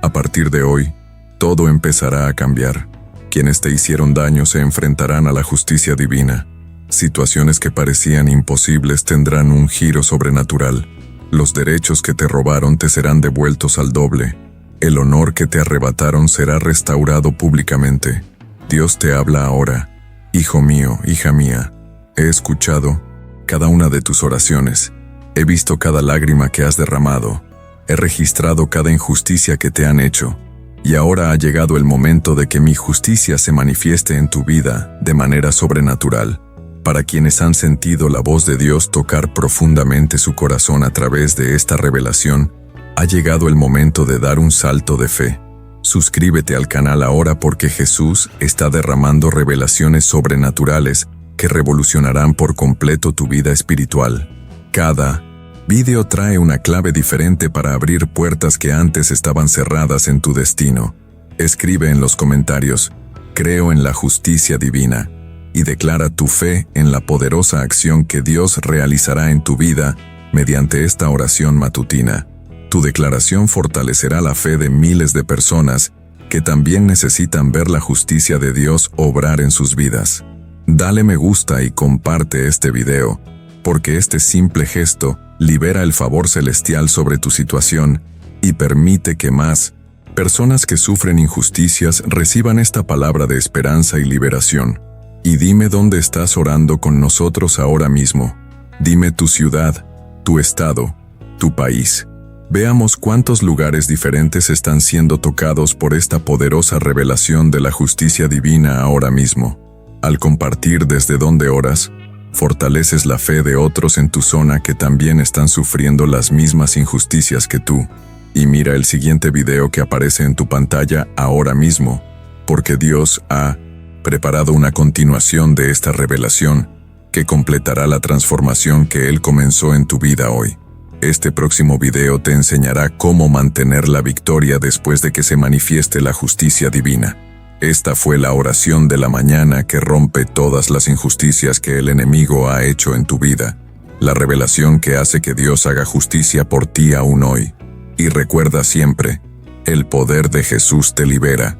A partir de hoy, todo empezará a cambiar. Quienes te hicieron daño se enfrentarán a la justicia divina. Situaciones que parecían imposibles tendrán un giro sobrenatural. Los derechos que te robaron te serán devueltos al doble. El honor que te arrebataron será restaurado públicamente. Dios te habla ahora. Hijo mío, hija mía, he escuchado cada una de tus oraciones. He visto cada lágrima que has derramado. He registrado cada injusticia que te han hecho. Y ahora ha llegado el momento de que mi justicia se manifieste en tu vida de manera sobrenatural. Para quienes han sentido la voz de Dios tocar profundamente su corazón a través de esta revelación, ha llegado el momento de dar un salto de fe. Suscríbete al canal ahora porque Jesús está derramando revelaciones sobrenaturales que revolucionarán por completo tu vida espiritual. Cada video trae una clave diferente para abrir puertas que antes estaban cerradas en tu destino. Escribe en los comentarios: creo en la justicia divina, y declara tu fe en la poderosa acción que Dios realizará en tu vida mediante esta oración matutina. Tu declaración fortalecerá la fe de miles de personas que también necesitan ver la justicia de Dios obrar en sus vidas. Dale me gusta y comparte este video, porque este simple gesto libera el favor celestial sobre tu situación y permite que más personas que sufren injusticias reciban esta palabra de esperanza y liberación. Y dime dónde estás orando con nosotros ahora mismo. Dime tu ciudad, tu estado, tu país. Veamos cuántos lugares diferentes están siendo tocados por esta poderosa revelación de la justicia divina ahora mismo. Al compartir desde donde oras, fortaleces la fe de otros en tu zona que también están sufriendo las mismas injusticias que tú. Y mira el siguiente video que aparece en tu pantalla ahora mismo, porque Dios ha preparado una continuación de esta revelación que completará la transformación que Él comenzó en tu vida hoy. Este próximo video te enseñará cómo mantener la victoria después de que se manifieste la justicia divina. Esta fue la oración de la mañana que rompe todas las injusticias que el enemigo ha hecho en tu vida. La revelación que hace que Dios haga justicia por ti aún hoy. Y recuerda siempre, el poder de Jesús te libera.